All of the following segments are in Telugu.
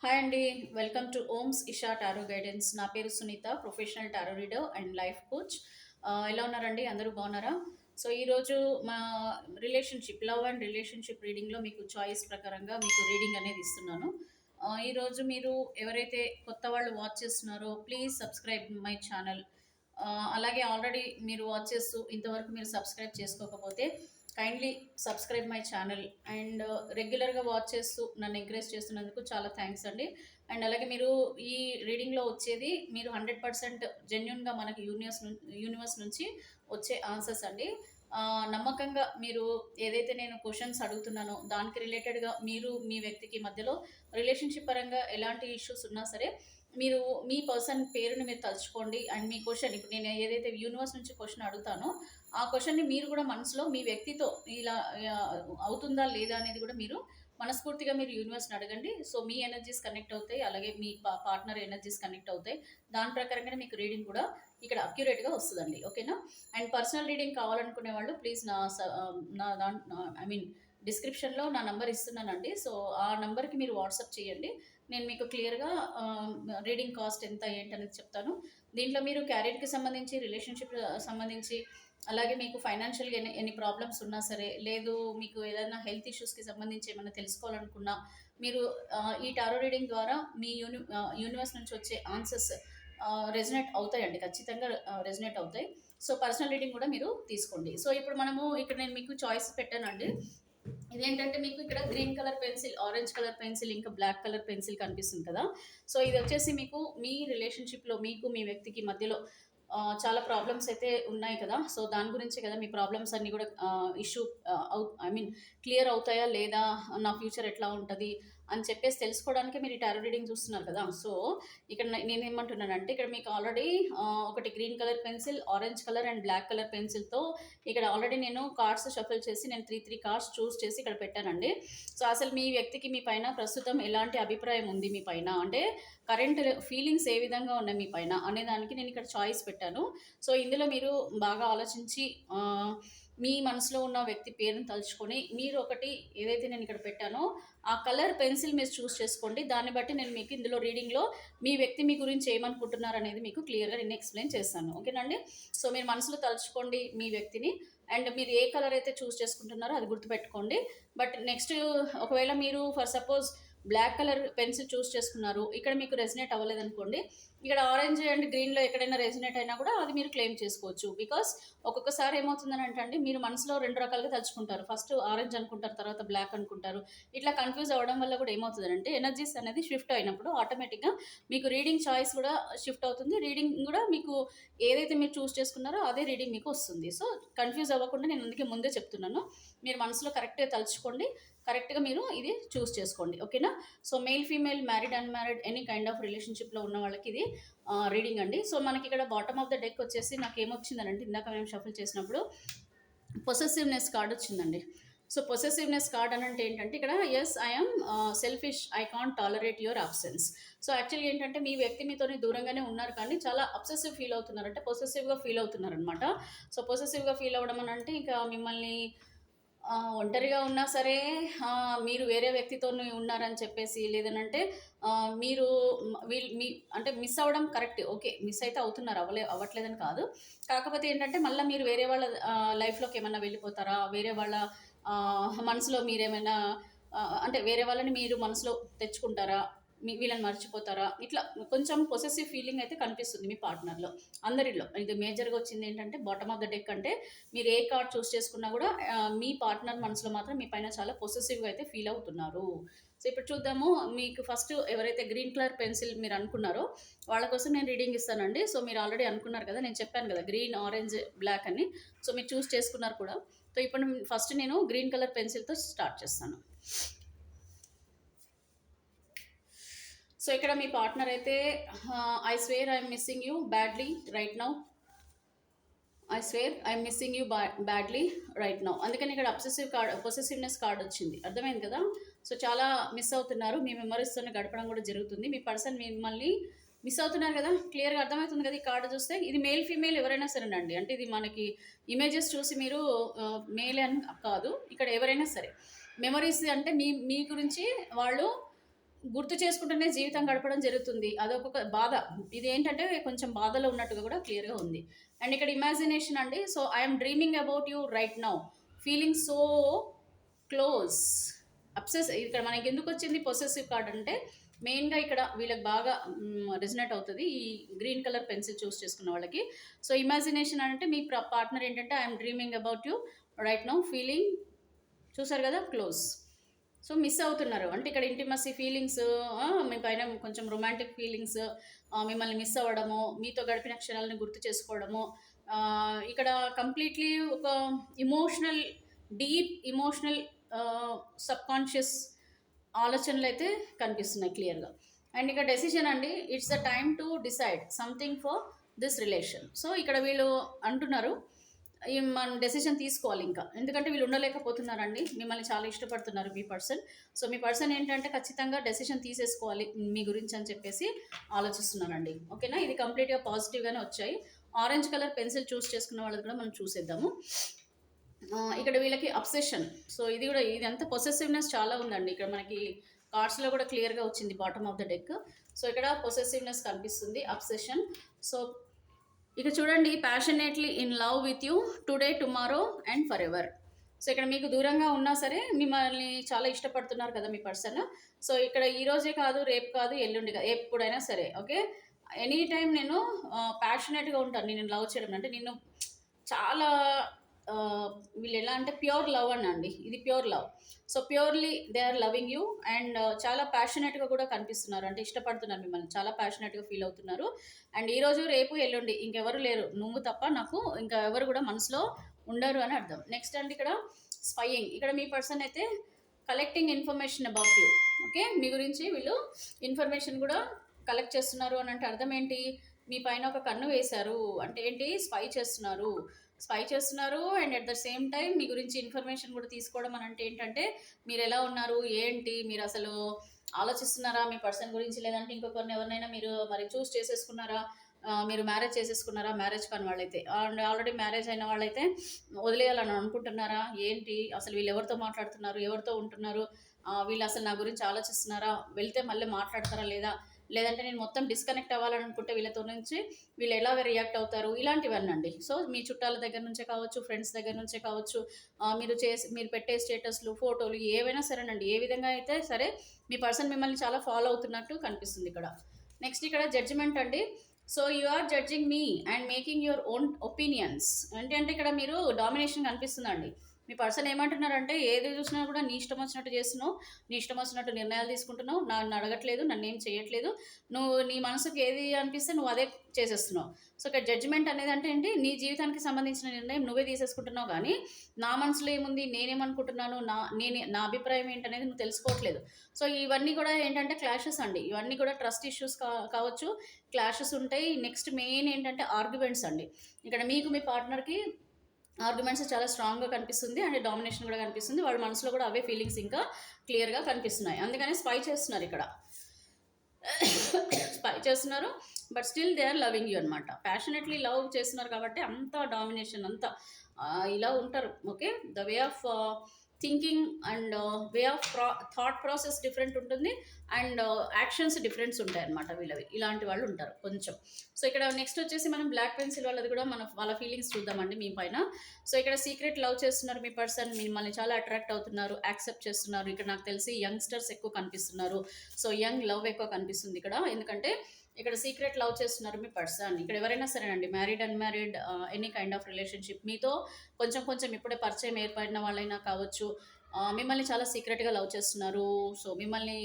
హాయ్ అండి. వెల్కమ్ టు ఓమ్స్ ఇషా టారో గైడెన్స్. నా పేరు Sunitha, professional tarot reader and life coach. ఎలా ఉన్నారండి? అందరూ బాగున్నారా? సో ఈరోజు మా లవ్ అండ్ రిలేషన్షిప్ రీడింగ్లో మీకు చాయిస్ ప్రకారంగా మీకు రీడింగ్ అనేది ఇస్తున్నాను. ఈరోజు మీరు ఎవరైతే కొత్త వాళ్ళు వాచ్ చేస్తున్నారో ప్లీజ్ సబ్స్క్రైబ్ మై ఛానల్. అలాగే ఆల్రెడీ మీరు వాచ్ చేస్తూ ఇంతవరకు మీరు సబ్స్క్రైబ్ చేసుకోకపోతే kindly subscribe my channel and రెగ్యులర్గా వాచ్ చేస్తూ నన్ను ఎంకరేజ్ చేస్తున్నందుకు చాలా థ్యాంక్స్ అండి. అండ్ అలాగే మీరు ఈ రీడింగ్లో వచ్చేది మీరు 100% జెన్యున్గా మనకి యూనివర్స్ నుంచి వచ్చే ఆన్సర్స్ అండి. నమ్మకంగా మీరు ఏదైతే నేను క్వశ్చన్స్ అడుగుతున్నానో దానికి రిలేటెడ్గా మీరు మీ వ్యక్తికి మధ్యలో రిలేషన్షిప్ పరంగా ఎలాంటి ఇష్యూస్ ఉన్నా సరే మీరు మీ పర్సన్ పేరుని మీరు తలుచుకోండి. అండ్ మీ క్వశ్చన్ ఇప్పుడు నేను ఏదైతే యూనివర్స్ నుంచి క్వశ్చన్ అడుగుతానో ఆ క్వశ్చన్ని మీరు కూడా మనసులో మీ వ్యక్తితో ఇలా ఆ, అవుతుందా లేదా అనేది కూడా మీరు మనస్ఫూర్తిగా మీరు యూనివర్స్ని అడగండి. సో మీ ఎనర్జీస్ కనెక్ట్ అవుతాయి, అలాగే మీ పార్ట్నర్ ఎనర్జీస్ కనెక్ట్ అవుతాయి. దాని ప్రకారంగానే మీకు రీడింగ్ కూడా ఇక్కడ అక్యురేట్గా వస్తుందండి. ఓకేనా? అండ్ పర్సనల్ రీడింగ్ కావాలనుకునే వాళ్ళు ప్లీజ్ ఐ మీన్ డిస్క్రిప్షన్లో నా నంబర్ ఇస్తున్నానండి. సో ఆ నంబర్కి మీరు వాట్సాప్ చేయండి. నేను మీకు క్లియర్గా రీడింగ్ కాస్ట్ ఎంత ఏంటనేది చెప్తాను. దీంట్లో మీరు క్యారియర్కి సంబంధించి, రిలేషన్షిప్ సంబంధించి, అలాగే మీకు ఫైనాన్షియల్గా ఎన్ని ప్రాబ్లమ్స్ ఉన్నా సరే, లేదు మీకు ఏదైనా హెల్త్ ఇష్యూస్కి సంబంధించి ఏమైనా తెలుసుకోవాలనుకున్నా మీరు ఈ టారో రీడింగ్ ద్వారా మీ యూనివర్స్ నుంచి వచ్చే ఆన్సర్స్ రెజనేట్ అవుతాయండి. ఖచ్చితంగా రెజనేట్ అవుతాయి. సో పర్సనల్ రీడింగ్ కూడా మీరు తీసుకోండి. సో ఇప్పుడు ఇక్కడ నేను మీకు చాయిస్ పెట్టానండి. ఇదేంటంటే మీకు ఇక్కడ green colour pencil, orange colour pencil, ఇంకా బ్లాక్ కలర్ పెన్సిల్ కనిపిస్తుంది కదా. సో ఇది వచ్చేసి మీకు మీ రిలేషన్షిప్లో మీకు మీ వ్యక్తికి మధ్యలో చాలా ప్రాబ్లమ్స్ అయితే ఉన్నాయి కదా. సో దాని గురించే కదా మీ ప్రాబ్లమ్స్ అన్నీ కూడా ఇష్యూ ఐ మీన్ క్లియర్ అవుతాయా లేదా, నా ఫ్యూచర్ ఎట్లా ఉంటుంది అని చెప్పేసి తెలుసుకోవడానికి మీరు ఈ టారో రీడింగ్ చూస్తున్నారు కదా. సో ఇక్కడ నేను ఏమంటున్నానంటే ఇక్కడ మీకు ఆల్రెడీ ఒకటి green colour pencil, orange colour and black colour పెన్సిల్తో ఇక్కడ ఆల్రెడీ నేను కార్డ్స్ షఫల్ చేసి నేను త్రీ కార్డ్స్ చూస్ చేసి ఇక్కడ పెట్టానండి. సో అసలు మీ వ్యక్తికి మీ పైన ప్రస్తుతం ఎలాంటి అభిప్రాయం ఉంది మీ పైన, అంటే కరెంట్ ఫీలింగ్స్ ఏ విధంగా ఉన్నాయి మీ పైన అనే దానికి నేను ఇక్కడ చాయిస్ పెట్టాను. సో ఇందులో మీరు బాగా ఆలోచించి మీ మనసులో ఉన్న వ్యక్తి పేరుని తలుచుకొని మీరు ఒకటి ఏదైతే నేను ఇక్కడ పెట్టానో ఆ కలర్ పెన్సిల్ మీరు చూస్ చేసుకోండి. దాన్ని బట్టి నేను మీకు ఇందులో రీడింగ్లో మీ వ్యక్తి మీ గురించి ఏమనుకుంటున్నారు అనేది మీకు క్లియర్గా నేను ఎక్స్ప్లెయిన్ చేస్తాను. ఓకేనండి? సో మీరు మనసులో తలుచుకోండి మీ వ్యక్తిని. అండ్ మీరు ఏ కలర్ అయితే చూస్ చేసుకుంటున్నారో అది గుర్తుపెట్టుకోండి. బట్ నెక్స్ట్ ఒకవేళ మీరు for suppose black colour pencil choose చేసుకున్నారు, ఇక్కడ మీకు రెసినేట్ అవ్వలేదు అనుకోండి, ఇక్కడ ఆరెంజ్ అండ్ గ్రీన్లో ఎక్కడైనా రెసినేట్ అయినా కూడా అది మీరు క్లెయిమ్ చేసుకోవచ్చు. బికాస్ ఒక్కొక్కసారి ఏమవుతుందని అంటే మీరు మనసులో రెండు రకాలుగా తలుచుకుంటారు. ఫస్ట్ ఆరెంజ్ అనుకుంటారు, తర్వాత బ్లాక్ అనుకుంటారు. ఇట్లా కన్ఫ్యూజ్ అవ్వడం వల్ల కూడా ఏమవుతుంది అంటే ఎనర్జీస్ అనేది షిఫ్ట్ అయినప్పుడు ఆటోమేటిక్గా మీకు రీడింగ్ చాయిస్ కూడా షిఫ్ట్ అవుతుంది. రీడింగ్ కూడా మీకు ఏదైతే మీరు చూస్ చేసుకున్నారో అదే రీడింగ్ మీకు వస్తుంది. సో కన్ఫ్యూజ్ అవ్వకుండా నేను అందుకే ముందే చెప్తున్నాను. మీరు మనసులో కరెక్ట్గా తలుచుకోండి, కరెక్ట్గా మీరు ఇది చూస్ చేసుకోండి. ఓకేనా? So mail, female, married, unmarried, any kind of రిలేషన్షిప్లో ఉన్న వాళ్ళకి ఇది రీడింగ్ అండి. సో మనకి ఇక్కడ బాటమ్ ఆఫ్ ద డెక్ వచ్చేసి నాకు ఏమొచ్చిందనంటే ఇందాక మేము షఫల్ చేసినప్పుడు పొసెసివ్నెస్ కార్డ్ వచ్చిందండి. సో పొసెసివ్నెస్ కార్డ్ అని అంటే ఏంటంటే ఇక్కడ yes I'm selfish, I can't tolerate your absence. So actually ఏంటంటే మీ వ్యక్తి మీతోని దూరంగానే ఉన్నారు కానీ చాలా అబ్సెసివ్ ఫీల్ అవుతున్నారు, అంటే పొసెసివ్గా ఫీల్ అవుతున్నారు అనమాట. సో పొసెసివ్గా ఫీల్ అవ్వడం అని అంటే ఇంకా మిమ్మల్ని ఒంటరిగా ఉన్నా సరే మీరు వేరే వ్యక్తితోని ఉన్నారని చెప్పేసి, లేదనంటే మీరు మీ అంటే మిస్ అవ్వడం కరెక్ట్. ఓకే, మిస్ అయితే అవుతున్నారు, అవ్వట్లేదని కాదు. కాకపోతే ఏంటంటే మళ్ళీ మీరు వేరే వాళ్ళ లైఫ్లోకి ఏమన్నా వెళ్ళిపోతారా, వేరే వాళ్ళ మనసులో మీరేమైనా అంటే వేరే వాళ్ళని మీరు మనసులో తెచ్చుకుంటారా, వీళ్ళని మర్చిపోతారా, ఇట్లా కొంచెం పొసెసివ్ ఫీలింగ్ అయితే కనిపిస్తుంది మీ పార్ట్నర్లో. అందరిలో ఇది మేజర్గా వచ్చింది ఏంటంటే బాటమ్ ఆఫ్ ద డెక్ అంటే మీరు ఏ కార్డ్ చూస్ చేసుకున్నా కూడా మీ పార్ట్నర్ మనసులో మాత్రం మీ పైన చాలా పొసెసివ్గా అయితే ఫీల్ అవుతున్నారు. సో ఇప్పుడు చూద్దాము. మీకు ఫస్ట్ ఎవరైతే గ్రీన్ కలర్ పెన్సిల్ మీరు అనుకున్నారో వాళ్ళ కోసం నేను రీడింగ్ ఇస్తానండి. సో మీరు ఆల్రెడీ అనుకున్నారు కదా, నేను చెప్పాను కదా గ్రీన్, ఆరెంజ్, బ్లాక్ అని. సో మీరు చూస్ చేసుకున్నారు కూడా. సో ఇప్పుడు ఫస్ట్ నేను గ్రీన్ కలర్ పెన్సిల్తో స్టార్ట్ చేస్తాను. సో ఇక్కడ మీ పార్ట్నర్ అయితే I swear I'm missing you badly right now, I swear I'm missing you badly right now. అందుకని ఇక్కడ పొసెసివ్నెస్ కార్డ్ వచ్చింది. అర్థమైంది కదా. సో చాలా మిస్ అవుతున్నారు, మీ మెమరీస్తోనే గడపడం కూడా జరుగుతుంది. మీ పర్సన్ మిమ్మల్ని మిస్ అవుతున్నారు కదా, క్లియర్గా అర్థమవుతుంది కదా ఈ కార్డు చూస్తే. ఇది మేల్, ఫీమేల్ ఎవరైనా సరేనండి. అంటే ఇది మనకి ఇమేజెస్ చూసి మీరు మేల్ అని కాదు, ఇక్కడ ఎవరైనా సరే మెమరీస్ అంటే మీ గురించి వాళ్ళు గుర్తు చేసుకుంటూనే జీవితం గడపడం జరుగుతుంది. అదొక బాధ. ఇదేంటంటే కొంచెం బాధలో ఉన్నట్టుగా కూడా క్లియర్‌గా ఉంది. అండ్ ఇక్కడ ఇమాజినేషన్ అండి. So, I am dreaming about you right now. Feeling so close. ఇక్కడ మనకెందుకొచ్చింది పొసెసివ్ కార్డ్ అంటే, మెయిన్‌గా ఇక్కడ వీళ్ళకి బాగా రెజొనేట్ అవుతది. ఈ గ్రీన్ కలర్ పెన్సిల్ చూస్ చేసుకున్న వాళ్ళకి. సో, ఇమాజినేషన్ అంటే మీ పార్ట్నర్ ఏంటంటే, I am dreaming about you right now feeling చూసారు కదా క్లోజ్. సో మిస్ అవుతున్నారు అంటే ఇక్కడ ఇంటిమసీ ఫీలింగ్స్, మీ పైన కొంచెం రొమాంటిక్ ఫీలింగ్స్, మిమ్మల్ని మిస్ అవ్వడము, మీతో గడిపిన క్షణాలను గుర్తు చేసుకోవడము, ఇక్కడ కంప్లీట్లీ ఒక emotional, deep emotional sub conscious ఆలోచనలు అయితే కనిపిస్తున్నాయి క్లియర్గా. అండ్ ఇక్కడ డెసిషన్ అండి, it's the time to decide something for this relation. So ఇక్కడ వీళ్ళు అంటున్నారు మనం డెసిషన్ తీసుకోవాలి ఇంకా, ఎందుకంటే వీళ్ళు ఉండలేకపోతున్నారండి, మిమ్మల్ని చాలా ఇష్టపడుతున్నారు మీ పర్సన్. సో మీ పర్సన్ ఏంటంటే ఖచ్చితంగా డెసిషన్ తీసేసుకోవాలి మీ గురించి అని చెప్పేసి ఆలోచిస్తున్నారండి. ఓకేనా, ఇది కంప్లీట్గా పాజిటివ్గానే వచ్చాయి. ఆరెంజ్ కలర్ పెన్సిల్ చూస్ చేసుకున్న వాళ్ళది కూడా మనం చూసేద్దాము. ఇక్కడ వీళ్ళకి అబ్సెషన్. సో ఇది కూడా, ఇది అంతా పొసెసివ్నెస్ చాలా ఉందండి. ఇక్కడ మనకి కార్డ్స్లో కూడా క్లియర్గా వచ్చింది bottom of the deck. So ఇక్కడ పొసెసివ్నెస్ కనిపిస్తుంది, అబ్సెషన్. సో ఇక చూడండి, passionately in love with you today tomorrow and for ever. So ఇక్కడ మీకు దూరంగా ఉన్నా సరే మిమ్మల్ని చాలా ఇష్టపడుతున్నారు కదా మీ పర్సన్. సో ఇక్కడ ఈ రోజే కాదు, రేపు కాదు, ఎల్లుండి కాదు, ఎప్పుడైనా సరే ఓకే, ఎనీ టైం నేను ప్యాషనేట్గా ఉంటాను. నేను లవ్ చేయడం అంటే నిన్ను చాలా వీళ్ళు ఎలా అంటే ప్యూర్ లవ్ అండి, ఇది pure love. So purely they are loving you and చాలా ప్యాషనేట్గా కూడా కనిపిస్తున్నారు, అంటే ఇష్టపడుతున్నారు మిమ్మల్ని, చాలా ప్యాషనేట్గా ఫీల్ అవుతున్నారు. అండ్ ఈరోజు రేపు ఎల్లుండి ఇంకెవరు లేరు, నువ్వు తప్ప నాకు ఇంకా ఎవరు కూడా మనసులో ఉండరు అని అర్థం. నెక్స్ట్ అండి ఇక్కడ స్పైయింగ్. ఇక్కడ మీ పర్సన్ అయితే collecting information about you. Okay, మీ గురించి వీళ్ళు ఇన్ఫర్మేషన్ కూడా కలెక్ట్ చేస్తున్నారు అని అంటే అర్థం ఏంటి, మీ పైన ఒక కన్ను వేశారు అంటే ఏంటి, స్పై చేస్తున్నారు and at the same time మీ గురించి ఇన్ఫర్మేషన్ కూడా తీసుకోవడం అని అంటే ఏంటంటే మీరు ఎలా ఉన్నారు ఏంటి, మీరు అసలు ఆలోచిస్తున్నారా మీ పర్సన్ గురించి, లేదంటే ఇంకొకరిని ఎవరినైనా మీరు మరి చూస్ చేసేసుకున్నారా, మీరు మ్యారేజ్ చేసేసుకున్నారా, మ్యారేజ్ కాని వాళ్ళైతే అండ్ ఆల్రెడీ మ్యారేజ్ అయిన వాళ్ళైతే వదిలేయాలని అనుకుంటున్నారా ఏంటి, అసలు వీళ్ళు ఎవరితో మాట్లాడుతున్నారు, ఎవరితో ఉంటున్నారు, వీళ్ళు అసలు నా గురించి ఆలోచిస్తున్నారా, వెళ్తే మళ్ళీ మాట్లాడతారా లేదా, లేదంటే నేను మొత్తం డిస్కనెక్ట్ అవ్వాలనుకుంటే వీళ్ళతో నుంచి వీళ్ళు ఎలా రియాక్ట్ అవుతారు, ఇలాంటివన్నీ అండి. సో మీ చుట్టాల దగ్గర నుంచే కావచ్చు, ఫ్రెండ్స్ దగ్గర నుంచే కావచ్చు, మీరు పెట్టే స్టేటస్లు, ఫోటోలు ఏవైనా సరేనండి, ఏ విధంగా అయితే సరే మీ పర్సన్ మిమ్మల్ని చాలా ఫాలో అవుతున్నట్టు కనిపిస్తుంది ఇక్కడ. నెక్స్ట్ ఇక్కడ జడ్జిమెంట్ అండి. So you are judging me and making your own opinions. అంటే ఇక్కడ మీరు డామినేషన్ కనిపిస్తుందండి. మీ పర్సన్ ఏమంటున్నారంటే ఏది చూసినా కూడా నీ ఇష్టం వచ్చినట్టు చేస్తున్నావు, నీ ఇష్టం వచ్చినట్టు నిర్ణయాలు తీసుకుంటున్నావు, నన్ను అడగట్లేదు, నన్ను ఏం చేయట్లేదు, నువ్వు నీ మనసుకి ఏది అనిపిస్తే నువ్వు అదే చేసేస్తున్నావు. సో ఇక్కడ జడ్జిమెంట్ అనేది అంటే ఏంటి, నీ జీవితానికి సంబంధించిన నిర్ణయం నువ్వే తీసేసుకుంటున్నావు, కానీ నా మనసులో ఏముంది, నేనేమనుకుంటున్నాను, నా అభిప్రాయం ఏంటనేది నువ్వు తెలుసుకోవట్లేదు. సో ఇవన్నీ కూడా ఏంటంటే క్లాషెస్ అండి, ఇవన్నీ కూడా ట్రస్ట్ ఇష్యూస్ కావచ్చు, క్లాషెస్ ఉంటాయి. నెక్స్ట్ మెయిన్ ఏంటంటే ఆర్గ్యుమెంట్స్ అండి. ఇక్కడ మీకు మీ పార్ట్నర్కి ఆర్గ్యుమెంట్స్ చాలా స్ట్రాంగ్గా కనిపిస్తుంది అండ్ డామినేషన్ కూడా కనిపిస్తుంది, వాళ్ళ మనసులో కూడా అవే ఫీలింగ్స్ ఇంకా క్లియర్గా కనిపిస్తున్నాయి. అందుకని స్పై చేస్తున్నారు ఇక్కడ, స్పై చేస్తున్నారు but still they are loving you అనమాట. ప్యాషనెట్లీ లవ్ చేస్తున్నారు కాబట్టి అంత డామినేషన్ అంతా ఇలా ఉంటారు. Okay, the way of thinking and way of thought process different ఉంటుంది అండ్ యాక్షన్స్ డిఫరెన్స్ ఉంటాయి అనమాట వీళ్ళవి, ఇలాంటి వాళ్ళు ఉంటారు కొంచెం. సో ఇక్కడ నెక్స్ట్ వచ్చేసి మనం బ్లాక్ పెన్సిల్ వాళ్ళది కూడా వాళ్ళ ఫీలింగ్స్ చూద్దామండి మీ పైన. సో ఇక్కడ సీక్రెట్ లవ్ చేస్తున్నారు మీ పర్సన్, మిమ్మల్ని చాలా అట్రాక్ట్ అవుతున్నారు, యాక్సెప్ట్ చేస్తున్నారు. ఇక్కడ నాకు తెలిసి యంగ్స్టర్స్ ఎక్కువ కనిపిస్తున్నారు. సో యంగ్ లవ్ ఎక్కువ కనిపిస్తుంది ఇక్కడ, ఎందుకంటే ఇక్కడ సీక్రెట్ లవ్ చేస్తున్నారు మీ పర్సన్. ఇక్కడ ఎవరైనా సరేనండి, married unmarried any kind of relationship, మీతో కొంచెం ఇప్పుడే పరిచయం ఏర్పడిన వాళ్ళైనా కావచ్చు, మిమ్మల్ని చాలా సీక్రెట్గా లవ్ చేస్తున్నారు. సో మిమ్మల్ని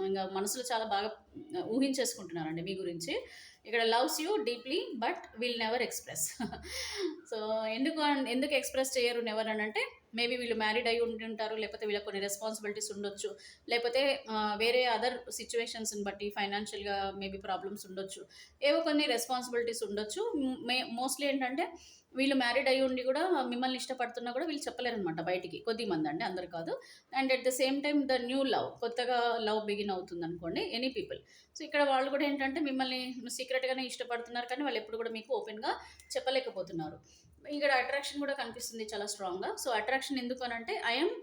ఇంకా మనసులో చాలా బాగా ఊహించేసుకుంటున్నారండి మీ గురించి. ఇక్కడ loves you deeply but will never express. So ఎందుకు ఎక్స్ప్రెస్ చేయరు నెవర్ అని అంటే, మేబీ వీళ్ళు మ్యారీడ్ అయి ఉంటుంటారు, లేకపోతే వీళ్ళకి కొన్ని రెస్పాన్సిబిలిటీస్ ఉండొచ్చు, లేకపోతే వేరే అదర్ సిచ్యువేషన్స్ని బట్టి ఫైనాన్షియల్గా మేబీ ప్రాబ్లమ్స్ ఉండొచ్చు, ఏవో కొన్ని రెస్పాన్సిబిలిటీస్ ఉండొచ్చు. మోస్ట్లీ ఏంటంటే వీళ్ళు మ్యారీడ్ అయ్యి ఉండి కూడా మిమ్మల్ని ఇష్టపడుతున్నా కూడా వీళ్ళు చెప్పలేరు అనమాట బయటికి, కొద్దిమంది అండి, అందరు కాదు. And at the same time the new love, కొత్తగా లవ్ బిగిన్ అవుతుంది అనుకోండి, ఎనీ పీపుల్. సో ఇక్కడ వాళ్ళు కూడా ఏంటంటే మిమ్మల్ని సీక్రెట్గానే ఇష్టపడుతున్నారు, కానీ వాళ్ళు ఎప్పుడు కూడా మీకు ఓపెన్గా చెప్పలేకపోతున్నారు. ఇక్కడ అట్రాక్షన్ కూడా కనిపిస్తుంది చాలా స్ట్రాంగ్గా. సో అట్రాక్షన్ ఎందుకు అని అంటే, I'm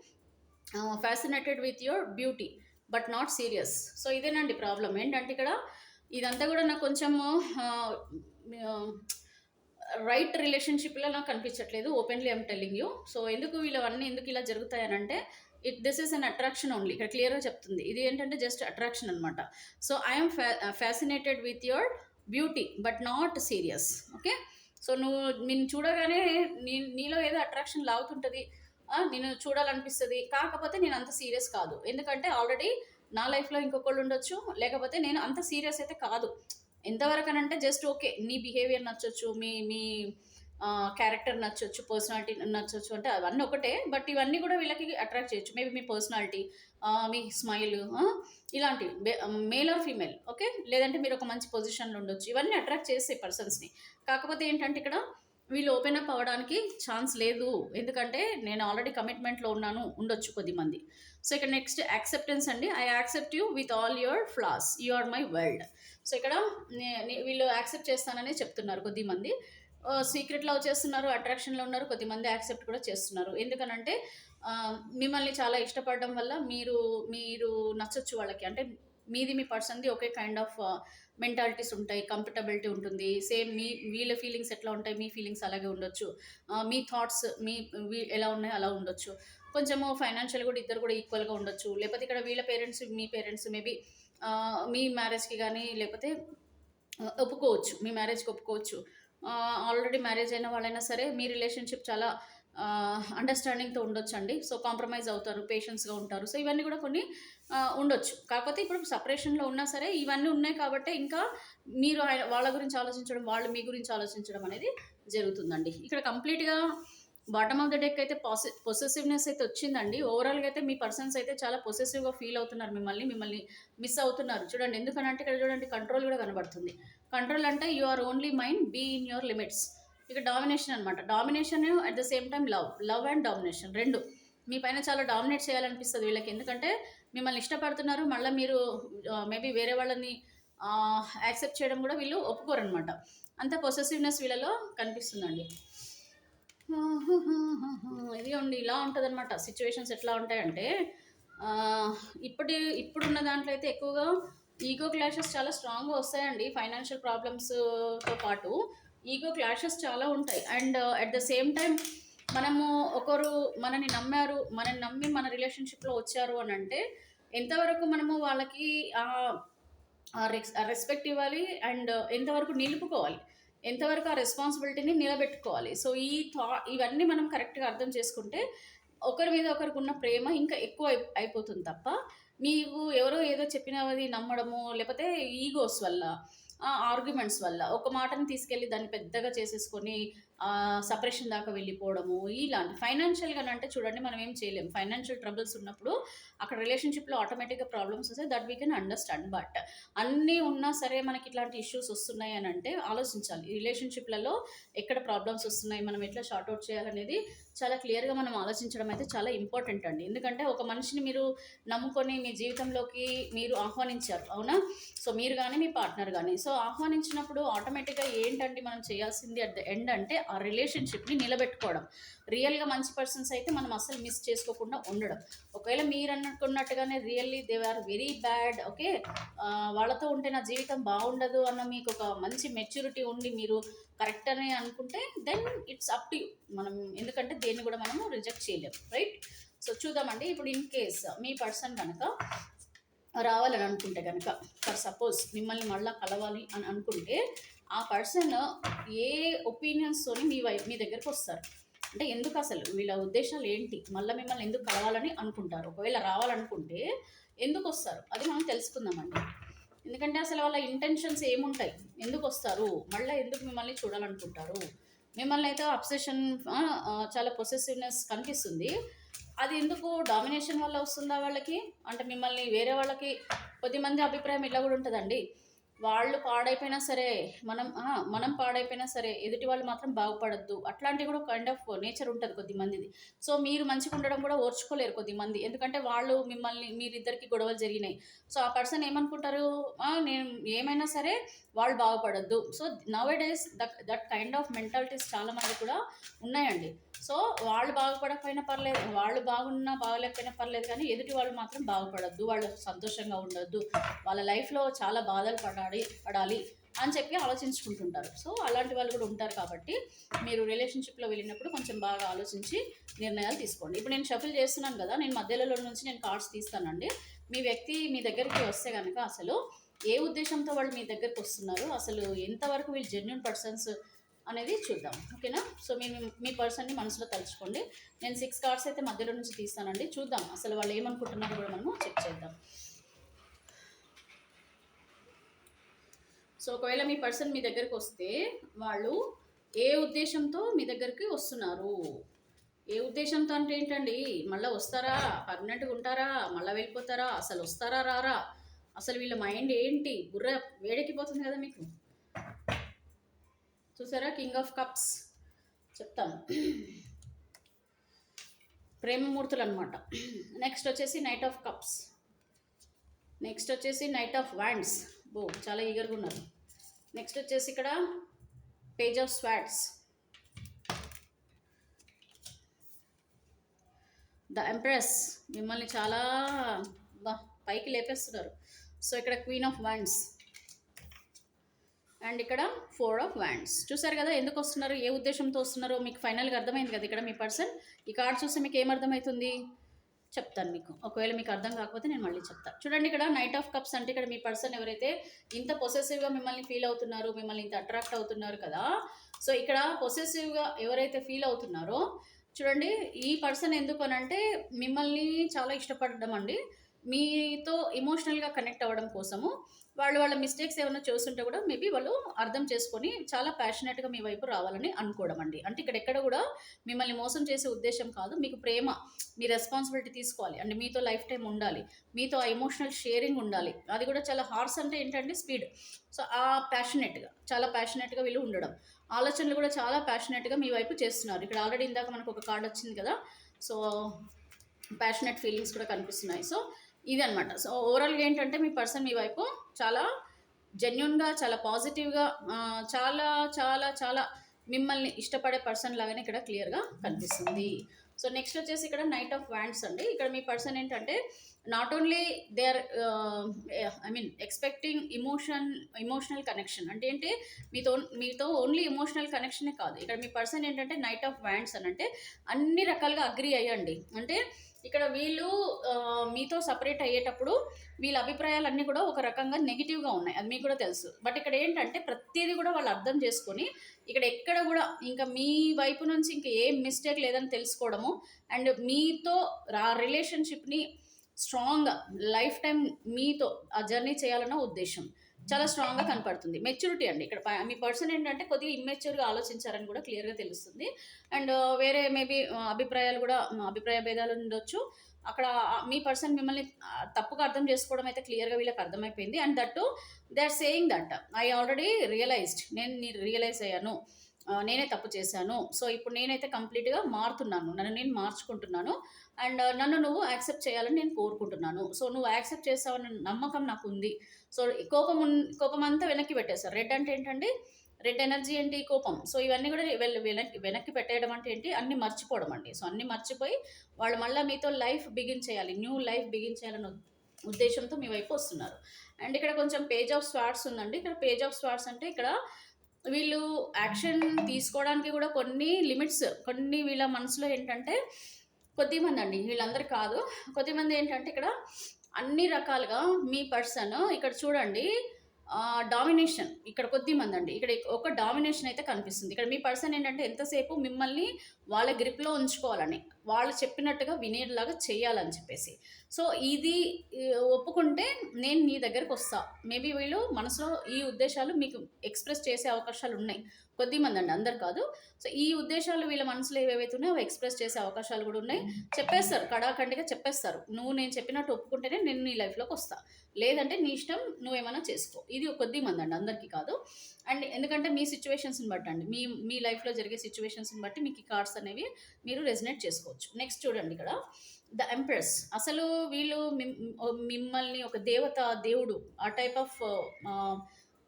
fascinated with your beauty but not serious. So ఇదేనండి ప్రాబ్లం. ఏంటంటే ఇక్కడ ఇదంతా కూడా నాకు కొంచెము రైట్ రిలేషన్షిప్లో నాకు కనిపించట్లేదు. Openly I'm telling you. So ఎందుకు వీళ్ళవన్నీ ఎందుకు ఇలా జరుగుతాయనంటే this is an attraction only. ఇక్కడ క్లియర్గా చెప్తుంది. ఇది ఏంటంటే జస్ట్ అట్రాక్షన్ అనమాట. So I'm fascinated with your beauty but not serious. Okay. So నువ్వు నేను చూడగానే నీలో ఏదో అట్రాక్షన్ లాగుతుంటుంది, నేను చూడాలనిపిస్తుంది. కాకపోతే నేను అంత సీరియస్ కాదు. ఎందుకంటే ఆల్రెడీ నా లైఫ్లో ఇంకొకళ్ళు ఉండొచ్చు, లేకపోతే నేను అంత సీరియస్ అయితే కాదు. ఎంతవరకు అని అంటే జస్ట్ ఓకే, నీ బిహేవియర్ నచ్చొచ్చు, మీ మీ క్యారెక్టర్ నచ్చొచ్చు, పర్సనాలిటీ నచ్చొచ్చు, అంటే అవన్నీ ఒకటే. బట్ ఇవన్నీ కూడా వీళ్ళకి అట్రాక్ట్ చేయొచ్చు. మేబీ మీ పర్సనాలిటీ, మీ స్మైల్, ఇలాంటివి మేల్ ఆర్ ఫీమేల్. ఓకే. లేదంటే మీరు ఒక మంచి పొజిషన్లో ఉండొచ్చు. ఇవన్నీ అట్రాక్ట్ చేసే పర్సన్స్ని. కాకపోతే ఏంటంటే ఇక్కడ వీళ్ళు ఓపెన్ అప్ అవ్వడానికి ఛాన్స్ లేదు. ఎందుకంటే నేను ఆల్రెడీ కమిట్మెంట్లో ఉండొచ్చు కొద్దిమంది. సో ఇక్కడ నెక్స్ట్ యాక్సెప్టెన్స్ అండి. I accept you with all your flaws, you are my world. So ఇక్కడ వీళ్ళు యాక్సెప్ట్ చేస్తానని చెప్తున్నారు కొద్దిమంది. సీక్రెట్ లవ్ చేస్తున్నారు, అట్రాక్షన్లో ఉన్నారు, కొద్దిమంది యాక్సెప్ట్ కూడా చేస్తున్నారు. ఎందుకనంటే మిమ్మల్ని చాలా ఇష్టపడడం వల్ల మీరు మీరు నచ్చొచ్చు వాళ్ళకి. అంటే మీది మీ పర్సన్ది ఒకే కైండ్ ఆఫ్ మెంటాలిటీస్ ఉంటాయి, కంఫర్టబిలిటీ ఉంటుంది. సేమ్ వీళ్ళ ఫీలింగ్స్ ఎట్లా ఉంటాయి, మీ ఫీలింగ్స్ అలాగే ఉండొచ్చు. మీ థాట్స్ ఎలా ఉన్నాయో అలా ఉండొచ్చు. కొంచెము ఫైనాన్షియల్ కూడా ఇద్దరు కూడా ఈక్వల్గా ఉండొచ్చు. లేకపోతే ఇక్కడ వీళ్ళ పేరెంట్స్ మీ పేరెంట్స్ మేబీ మీ మ్యారేజ్కి కానీ లేకపోతే ఒప్పుకోవచ్చు, మీ మ్యారేజ్కి ఒప్పుకోవచ్చు. ఆల్రెడీ మ్యారేజ్ అయిన వాళ్ళైనా సరే మీ రిలేషన్షిప్ చాలా అండర్స్టాండింగ్తో ఉండొచ్చు అండి. సో కాంప్రమైజ్ అవుతారు, పేషెన్స్గా ఉంటారు. సో ఇవన్నీ కూడా కొన్ని ఉండొచ్చు. కాకపోతే ఇప్పుడు సపరేషన్లో ఉన్నా సరే ఇవన్నీ ఉన్నాయి కాబట్టి ఇంకా మీరు వాళ్ళ గురించి ఆలోచించడం, వాళ్ళు మీ గురించి ఆలోచించడం అనేది జరుగుతుందండి. ఇక్కడ కంప్లీట్గా బాటమ్ ఆఫ్ ద డెక్ అయితే పొసెసివ్నెస్ అయితే వచ్చిందండి. ఓవరాల్గా అయితే మీ పర్సన్స్ అయితే చాలా పొసెసివ్గా ఫీల్ అవుతున్నారు, మిమ్మల్ని మిస్ అవుతున్నారు. చూడండి ఎందుకనంటే ఇక్కడ చూడండి కంట్రోల్ కూడా కనబడుతుంది. కంట్రోల్ అంటే you are only mind, be in your limits. ఇక డామినేషన్ అనమాట. Domination at the same time love and domination రెండు. మీ పైన చాలా డామినేట్ చేయాలనిపిస్తుంది వీళ్ళకి. ఎందుకంటే మిమ్మల్ని ఇష్టపడుతున్నారు, మళ్ళీ మీరు మేబీ వేరే వాళ్ళని యాక్సెప్ట్ చేయడం కూడా వీళ్ళు ఒప్పుకోరనమాట. అంత పొసెసివ్నెస్ వీళ్ళలో కనిపిస్తుందండి. ఇది ఉండి ఇలా ఉంటుంది అనమాట. సిచ్యువేషన్స్ ఎట్లా ఉంటాయంటే ఇప్పుడున్న దాంట్లో అయితే ఎక్కువగా ఈగో క్లాషెస్ చాలా స్ట్రాంగ్గా వస్తాయండి. ఫైనాన్షియల్ ప్రాబ్లమ్స్తో పాటు ఈగో క్లాషెస్ చాలా ఉంటాయి. And at the same time మనము ఒకరు మనని నమ్మి మన రిలేషన్షిప్లో వచ్చారు అని అంటే ఎంతవరకు మనము వాళ్ళకి రెస్పెక్ట్ ఇవ్వాలి అండ్ ఎంతవరకు నిలుపుకోవాలి, ఎంతవరకు ఆ రెస్పాన్సిబిలిటీని నిలబెట్టుకోవాలి. సో ఇవన్నీ మనం కరెక్ట్గా అర్థం చేసుకుంటే ఒకరి మీద ఒకరికి ఉన్న ప్రేమ ఇంకా ఎక్కువ అయిపోతుంది తప్ప మీకు ఎవరో ఏదో చెప్పినది నమ్మడము, లేకపోతే ఈగోస్ వల్ల, ఆర్గ్యుమెంట్స్ వల్ల ఒక మాటని తీసుకెళ్ళి దాన్ని పెద్దగా చేసేసుకొని సపరేషన్ దాకా వెళ్ళిపోవడము, ఇలాంటి ఫైనాన్షియల్గా అంటే చూడండి మనం ఏం చేయలేము. ఫైనాన్షియల్ ట్రబుల్స్ ఉన్నప్పుడు అక్కడ రిలేషన్షిప్లో ఆటోమేటిక్గా ప్రాబ్లమ్స్ వస్తాయి. That we can understand. But అన్నీ ఉన్నా సరే మనకి ఇట్లాంటి ఇష్యూస్ వస్తున్నాయి అని అంటే ఆలోచించాలి. రిలేషన్షిప్లలో ఎక్కడ ప్రాబ్లమ్స్ వస్తున్నాయి, మనం ఎట్లా షార్ట్అవుట్ చేయాలనేది చాలా క్లియర్గా మనం ఆలోచించడం అయితే చాలా ఇంపార్టెంట్ అండి. ఎందుకంటే ఒక మనిషిని మీరు నమ్ముకొని మీ జీవితంలోకి మీరు ఆహ్వానించారు, అవునా? సో మీరు కానీ మీ పార్ట్నర్ కానీ. సో ఆహ్వానించినప్పుడు ఆటోమేటిక్గా ఏంటండి మనం చేయాల్సింది అట్ ద ఎండ్ అంటే ఆ రిలేషన్షిప్ని నిలబెట్టుకోవడం. రియల్గా మంచి పర్సన్స్ అయితే మనం అసలు మిస్ చేసుకోకుండా ఉండడం. ఒకవేళ మీరు అనుకున్నట్టుగానే really they are very bad, okay, వాళ్ళతో ఉంటే నా జీవితం బాగుండదు అన్న మీకు ఒక మంచి మెచ్యూరిటీ ఉండి మీరు కరెక్ట్ అని అనుకుంటే then it's up to you. మనం ఎందుకంటే దేన్ని కూడా మనము రిజెక్ట్ చేయలేము, రైట్? సో చూద్దామండి. ఇప్పుడు ఇన్ కేస్ మీ పర్సన్ కనుక రావాలని అనుకుంటే కనుక, ఫర్ సపోజ్ మిమ్మల్ని మళ్ళీ కలవాలి అని అనుకుంటే ఆ పర్సన్ ఏ ఒపీనియన్స్తోని మీ దగ్గరకు వస్తారు అంటే ఎందుకు, అసలు వీళ్ళ ఉద్దేశాలు ఏంటి, మళ్ళీ మిమ్మల్ని ఎందుకు కలవాలని అనుకుంటారు, ఒకవేళ రావాలనుకుంటే ఎందుకు వస్తారు అది మనం తెలుసుకుందామండి. ఎందుకంటే అసలు వాళ్ళ ఇంటెన్షన్స్ ఏముంటాయి, ఎందుకు వస్తారు, మళ్ళీ ఎందుకు మిమ్మల్ని చూడాలనుకుంటారు. మిమ్మల్ని అయితే అబ్సెషన్, చాలా పొసెసివ్నెస్ కనిపిస్తుంది. అది ఎందుకు డామినేషన్ వల్ల వస్తుందా వాళ్ళకి, అంటే మిమ్మల్ని వేరే వాళ్ళకి కొద్దిమంది అభిప్రాయం ఇలా కూడా ఉంటుందండి. వాళ్ళు పాడైపోయినా సరే, మనం పాడైపోయినా సరే ఎదుటి వాళ్ళు మాత్రం బాగుపడొద్దు. అట్లాంటివి కూడా కైండ్ ఆఫ్ నేచర్ ఉంటది కొద్దిమందిది. సో, మీరు మంచిగా ఉండడం కూడా ఓర్చుకోలేరు కొద్దిమంది. ఎందుకంటే వాళ్ళు మీరిద్దరికి గొడవలు జరిగినాయి. సో, ఆ పర్సన్ ఏమనుకుంటారు, నేను ఏమైనా సరే వాళ్ళు బాగుపడొద్దు. So, nowadays that kind of mentalities చాలా మంది కూడా ఉన్నాయండి. సో, వాళ్ళు బాగుపడకపోయినా పర్లేదు, వాళ్ళు బాగున్నా బాగలేకపోయినా పర్లేదు, కానీ ఎదుటి వాళ్ళు మాత్రం బాగుపడొద్దు, వాళ్ళు సంతోషంగా ఉండొద్దు, వాళ్ళ లైఫ్లో చాలా బాధలు పడాలి అని చెప్పి ఆలోచించుకుంటుంటారు. సో, అలాంటి వాళ్ళు కూడా ఉంటారు. కాబట్టి మీరు రిలేషన్షిప్లో వెళ్ళినప్పుడు కొంచెం బాగా ఆలోచించి నిర్ణయాలు తీసుకోండి. ఇప్పుడు నేను షఫిల్ చేస్తున్నాను కదా, నేను మధ్యలో నుంచి నేను కార్డ్స్ తీస్తానండి. మీ వ్యక్తి మీ దగ్గరికి వస్తే కనుక అసలు ఏ ఉద్దేశంతో వాళ్ళు మీ దగ్గరికి వస్తున్నారు, అసలు ఎంతవరకు వీళ్ళు జెన్యున్ పర్సన్స్ అనేది చూద్దాం. ఓకేనా? సో, మీ పర్సన్ని మనసులో తలుచుకోండి. నేను 6 కార్డ్స్ అయితే మధ్యలో నుంచి తీస్తానండి. చూద్దాం అసలు వాళ్ళు ఏమనుకుంటున్నారో కూడా మనము చెక్ చేద్దాం. సో, ఒకవేళ మీ పర్సన్ మీ దగ్గరికి వస్తే వాళ్ళు ఏ ఉద్దేశంతో మీ దగ్గరికి వస్తున్నారు? ఏ ఉద్దేశంతో అంటే ఏంటండి? మళ్ళీ వస్తారా? పర్మనెంట్గా ఉంటారా? మళ్ళీ వెళ్ళిపోతారా? అసలు వస్తారా రారా? అసలు వీళ్ళ మైండ్ ఏంటి? బుర్ర వేడెక్కిపోతుంది కదా మీకు. చూసారా? కింగ్ ఆఫ్ కప్స్ చెప్తాను, ప్రేమమూర్తులు అనమాట. నెక్స్ట్ వచ్చేసి నైట్ ఆఫ్ కప్స్, నెక్స్ట్ వచ్చేసి నైట్ ఆఫ్ వ్యాండ్స్. చాలా ఈగర్గా ఉన్నారు. నెక్స్ట్ వచ్చేసి ఇక్కడ page of swords, the empress, మిమ్మల్ని చాలా పైకి లేపేస్తున్నారు. సో, ఇక్కడ క్వీన్ ఆఫ్ వ్యాండ్స్ అండ్ ఇక్కడ 4 ఆఫ్ వ్యాండ్స్. చూసారు కదా ఎందుకు వస్తున్నారు, ఏ ఉద్దేశంతో వస్తున్నారో మీకు ఫైనల్గా అర్థమైంది కదా. ఇక్కడ మీ పర్సన్ ఈ కార్డ్ చూస్తే మీకు ఏమర్థమవుతుంది చెప్తాను మీకు. ఒకవేళ మీకు అర్థం కాకపోతే నేను మళ్ళీ చెప్తాను. చూడండి, ఇక్కడ నైట్ ఆఫ్ కప్స్ అంటే ఇక్కడ మీ పర్సన్ ఎవరైతే ఇంత పొసెసివ్గా మిమ్మల్ని ఫీల్ అవుతున్నారు, మిమ్మల్ని ఇంత అట్రాక్ట్ అవుతున్నారు కదా. సో, ఇక్కడ పొసెసివ్గా ఎవరైతే ఫీల్ అవుతున్నారో చూడండి, ఈ పర్సన్ ఎందుకు అనంటే మిమ్మల్ని చాలా ఇష్టపడడం అండి. మీతో ఎమోషనల్గా కనెక్ట్ అవ్వడం కోసము వాళ్ళ మిస్టేక్స్ ఏమైనా చూస్తుంటే కూడా మేబీ వాళ్ళు అర్థం చేసుకొని చాలా ప్యాషనెట్గా మీ వైపు రావాలని అనుకోవడం అండి. అంటే ఇక్కడ ఎక్కడ కూడా మిమ్మల్ని మోసం చేసే ఉద్దేశం కాదు. మీకు ప్రేమ, మీ రెస్పాన్సిబిలిటీ తీసుకోవాలి అంటే మీతో లైఫ్ టైం ఉండాలి, మీతో ఆ ఎమోషనల్ షేరింగ్ ఉండాలి. అది కూడా చాలా హార్స్ అంటే ఏంటంటే స్పీడ్. సో, ఆ చాలా ప్యాషనెట్గా వీళ్ళు ఉండడం, ఆలోచనలు కూడా చాలా ప్యాషనెట్గా మీ వైపు చేస్తున్నారు. ఇక్కడ ఆల్రెడీ ఇందాక మనకు ఒక కార్డ్ వచ్చింది కదా. సో, ప్యాషనెట్ ఫీలింగ్స్ కూడా కనిపిస్తున్నాయి. సో, ఇది అనమాట. సో, ఓవరాల్గా ఏంటంటే మీ పర్సన్ మీ వైపు చాలా జెన్యున్గా, చాలా పాజిటివ్గా, చాలా చాలా చాలా మిమ్మల్ని ఇష్టపడే పర్సన్ లాగానే ఇక్కడ క్లియర్గా కనిపిస్తుంది. సో, నెక్స్ట్ వచ్చేసి ఇక్కడ నైట్ ఆఫ్ వ్యాండ్స్ అండి. ఇక్కడ మీ పర్సన్ ఏంటంటే not only they are expecting emotional connection. అంటే ఏంటి, మీతో ఓన్లీ ఎమోషనల్ కనెక్షనే కాదు. ఇక్కడ మీ పర్సన్ ఏంటంటే నైట్ ఆఫ్ వ్యాండ్స్ అని అంటే అన్ని రకాలుగా అగ్రి అయ్యండి. అంటే ఇక్కడ వీళ్ళు మీతో సపరేట్ అయ్యేటప్పుడు వీళ్ళ అభిప్రాయాలన్నీ కూడా ఒక రకంగా నెగిటివ్గా ఉన్నాయి, అది మీకు కూడా తెలుసు. బట్ ఇక్కడ ఏంటంటే ప్రతిదీ కూడా వాళ్ళు అర్థం చేసుకొని ఇక్కడ ఎక్కడ కూడా ఇంకా మీ వైపు నుంచి ఇంకా ఏం మిస్టేక్ లేదని తెలుసుకోవడము అండ్ మీతో ఆ రిలేషన్షిప్ని స్ట్రాంగ్గా లైఫ్ టైం మీతో ఆ జర్నీ చేయాలన్న ఉద్దేశం చాలా స్ట్రాంగ్గా కనపడుతుంది. మెచ్యూరిటీ అండి. ఇక్కడ మీ పర్సన్ ఏంటంటే కొద్దిగా ఇమ్మెచ్యూర్గా ఆలోచించారని కూడా క్లియర్గా తెలుస్తుంది. అండ్ వేరే మేబీ అభిప్రాయ భేదాలు ఉండొచ్చు. అక్కడ మీ పర్సన్ మిమ్మల్ని తప్పుగా అర్థం చేసుకోవడం అయితే క్లియర్గా వీళ్ళకి అర్థమైపోయింది. And that they are saying that I already realised, నేను రియలైజ్ అయ్యాను, నేనే తప్పు చేశాను. సో, ఇప్పుడు నేనైతే కంప్లీట్గా మారుతున్నాను, నన్ను నేను మార్చుకుంటున్నాను అండ్ నన్ను నువ్వు యాక్సెప్ట్ చేయాలని నేను కోరుకుంటున్నాను. సో, నువ్వు యాక్సెప్ట్ చేస్తావన్న నమ్మకం నాకు ఉంది. సో, కోపం అంతా వెనక్కి పెట్టేశారు. రెడ్ అంటే ఏంటండి, రెడ్ ఎనర్జీ ఏంటి, కోపం. సో, ఇవన్నీ కూడా వెనక్కి పెట్టేయడం అంటే ఏంటి, అన్నీ మర్చిపోవడం అండి. సో, అన్నీ మర్చిపోయి వాళ్ళు మళ్ళీ మీతో లైఫ్ బిగిన్ చేయాలి, న్యూ లైఫ్ బిగిన్ చేయాలన్న ఉద్దేశంతో మీ వైపు వస్తున్నారు. అండ్ ఇక్కడ కొంచెం పేజ్ ఆఫ్ స్వార్డ్స్ ఉందండి. ఇక్కడ పేజ్ ఆఫ్ స్వార్డ్స్ అంటే ఇక్కడ వీళ్ళు యాక్షన్ తీసుకోవడానికి కూడా కొన్ని లిమిట్స్, కొన్ని వీళ్ళ మనసులో ఏంటంటే కొద్దిమంది అండి, వీళ్ళందరూ కాదు, కొద్దిమంది ఏంటంటే ఇక్కడ అన్ని రకాలుగా మీ పర్సన్ ఇక్కడ చూడండి డామినేషన్. ఇక్కడ కొద్దిమంది అండి, ఇక్కడ ఒక డామినేషన్ అయితే కనిపిస్తుంది. ఇక్కడ మీ పర్సన్ ఏంటంటే ఎంతసేపు మిమ్మల్ని వాళ్ళ గ్రిప్లో ఉంచుకోవాలని, వాళ్ళు చెప్పినట్టుగా వినేలాగా చేయాలని చెప్పేసి. సో, ఇది ఒప్పుకుంటే నేను నీ దగ్గరకు వస్తా. మేబీ వీళ్ళు మనసులో ఈ ఉద్దేశాలు మీకు ఎక్స్ప్రెస్ చేసే అవకాశాలు ఉన్నాయి. కొద్దిమంది అండి, అందరు కాదు. సో, ఈ ఉద్దేశాలు వీళ్ళ మనసులో ఏవేవైతే ఉన్నాయో అవి ఎక్స్ప్రెస్ చేసే అవకాశాలు కూడా ఉన్నాయి. చెప్పేస్తారు, కడాఖండిగా చెప్పేస్తారు, నువ్వు నేను చెప్పినట్టు ఒప్పుకుంటేనే నేను నీ లైఫ్లోకి వస్తా, లేదంటే నీ ఇష్టం, నువ్వేమైనా చేసుకో. ఇది ఇది కొద్ది మంది అండి, అందరికీ కాదు. అండ్ ఎందుకంటే మీ సిచ్యువేషన్స్ని బట్టి అండి, మీ మీ లైఫ్లో జరిగే సిచ్యువేషన్స్ని బట్టి మీకు ఈ కార్డ్స్ అనేవి మీరు రెజనేట్ చేసుకోవచ్చు. నెక్స్ట్ చూడండి ఇక్కడ ద ఎంప్రెస్. అసలు వీళ్ళు మిమ్మల్ని ఒక దేవత, దేవుడు ఆ టైప్ ఆఫ్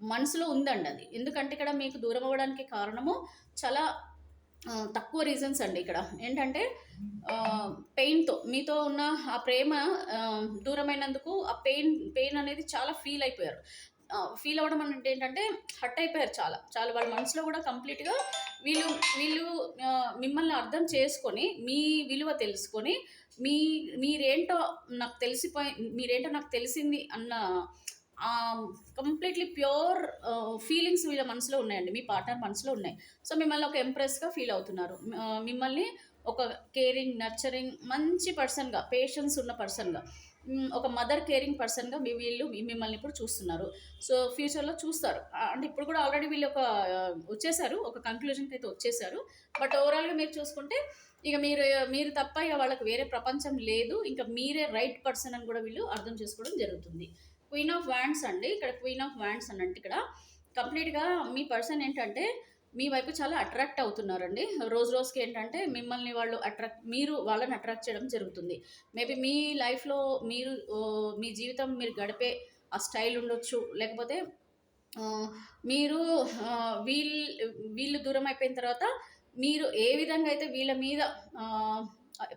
మనసులో ఉందండి అది. ఎందుకంటే ఇక్కడ మీకు దూరం అవ్వడానికి కారణము చాలా తక్కువ రీజన్స్ అండి. ఇక్కడ ఏంటంటే పెయిన్తో మీతో ఉన్న ఆ ప్రేమ దూరమైనందుకు ఆ పెయిన్ అనేది చాలా ఫీల్ అయిపోయారు. ఫీల్ అవ్వడం అంటే ఏంటంటే హర్ట్ అయిపోయారు చాలా చాలా. వాళ్ళ మనసులో కూడా కంప్లీట్గా వీళ్ళు వీళ్ళు మిమ్మల్ని అర్థం చేసుకొని మీ విలువ తెలుసుకొని మీరేంటో మీరేంటో నాకు తెలిసింది అన్న కంప్లీట్లీ ప్యూర్ ఫీలింగ్స్ వీళ్ళ మనసులో ఉన్నాయండి, మీ పార్ట్నర్ మనసులో ఉన్నాయి. సో మిమ్మల్ని ఒక ఎంప్రెస్గా ఫీల్ అవుతున్నారు. మిమ్మల్ని ఒక కేరింగ్, నర్చరింగ్, మంచి పర్సన్గా, పేషెన్స్ ఉన్న పర్సన్గా, ఒక మదర్ కేరింగ్ పర్సన్గా వీళ్ళు మిమ్మల్ని ఇప్పుడు చూస్తున్నారు. సో ఫ్యూచర్లో చూస్తారు. అంటే ఇప్పుడు కూడా ఆల్రెడీ వీళ్ళు వచ్చేసారు, ఒక కంక్లూజన్కి అయితే వచ్చేసారు. బట్ ఓవరాల్గా మీరు చూసుకుంటే ఇక మీరు తప్ప ఇక వాళ్ళకి వేరే ప్రపంచం లేదు, ఇంకా మీరే రైట్ పర్సన్ అని కూడా వీళ్ళు అర్థం చేసుకోవడం జరుగుతుంది. క్వీన్ ఆఫ్ వ్యాండ్స్ అండి. ఇక్కడ క్వీన్ ఆఫ్ వ్యాండ్స్ అని అంటే ఇక్కడ కంప్లీట్గా మీ పర్సన్ ఏంటంటే మీ వైపు చాలా అట్రాక్ట్ అవుతున్నారండి. రోజు రోజుకి ఏంటంటే మిమ్మల్ని వాళ్ళు మీరు వాళ్ళని అట్రాక్ట్ చేయడం జరుగుతుంది. మేబీ మీ లైఫ్లో మీ జీవితం మీరు గడిపే ఆ స్టైల్ ఉండొచ్చు, లేకపోతే మీరు వీళ్ళు దూరం అయిపోయిన తర్వాత మీరు ఏ విధంగా అయితే వీళ్ళ మీద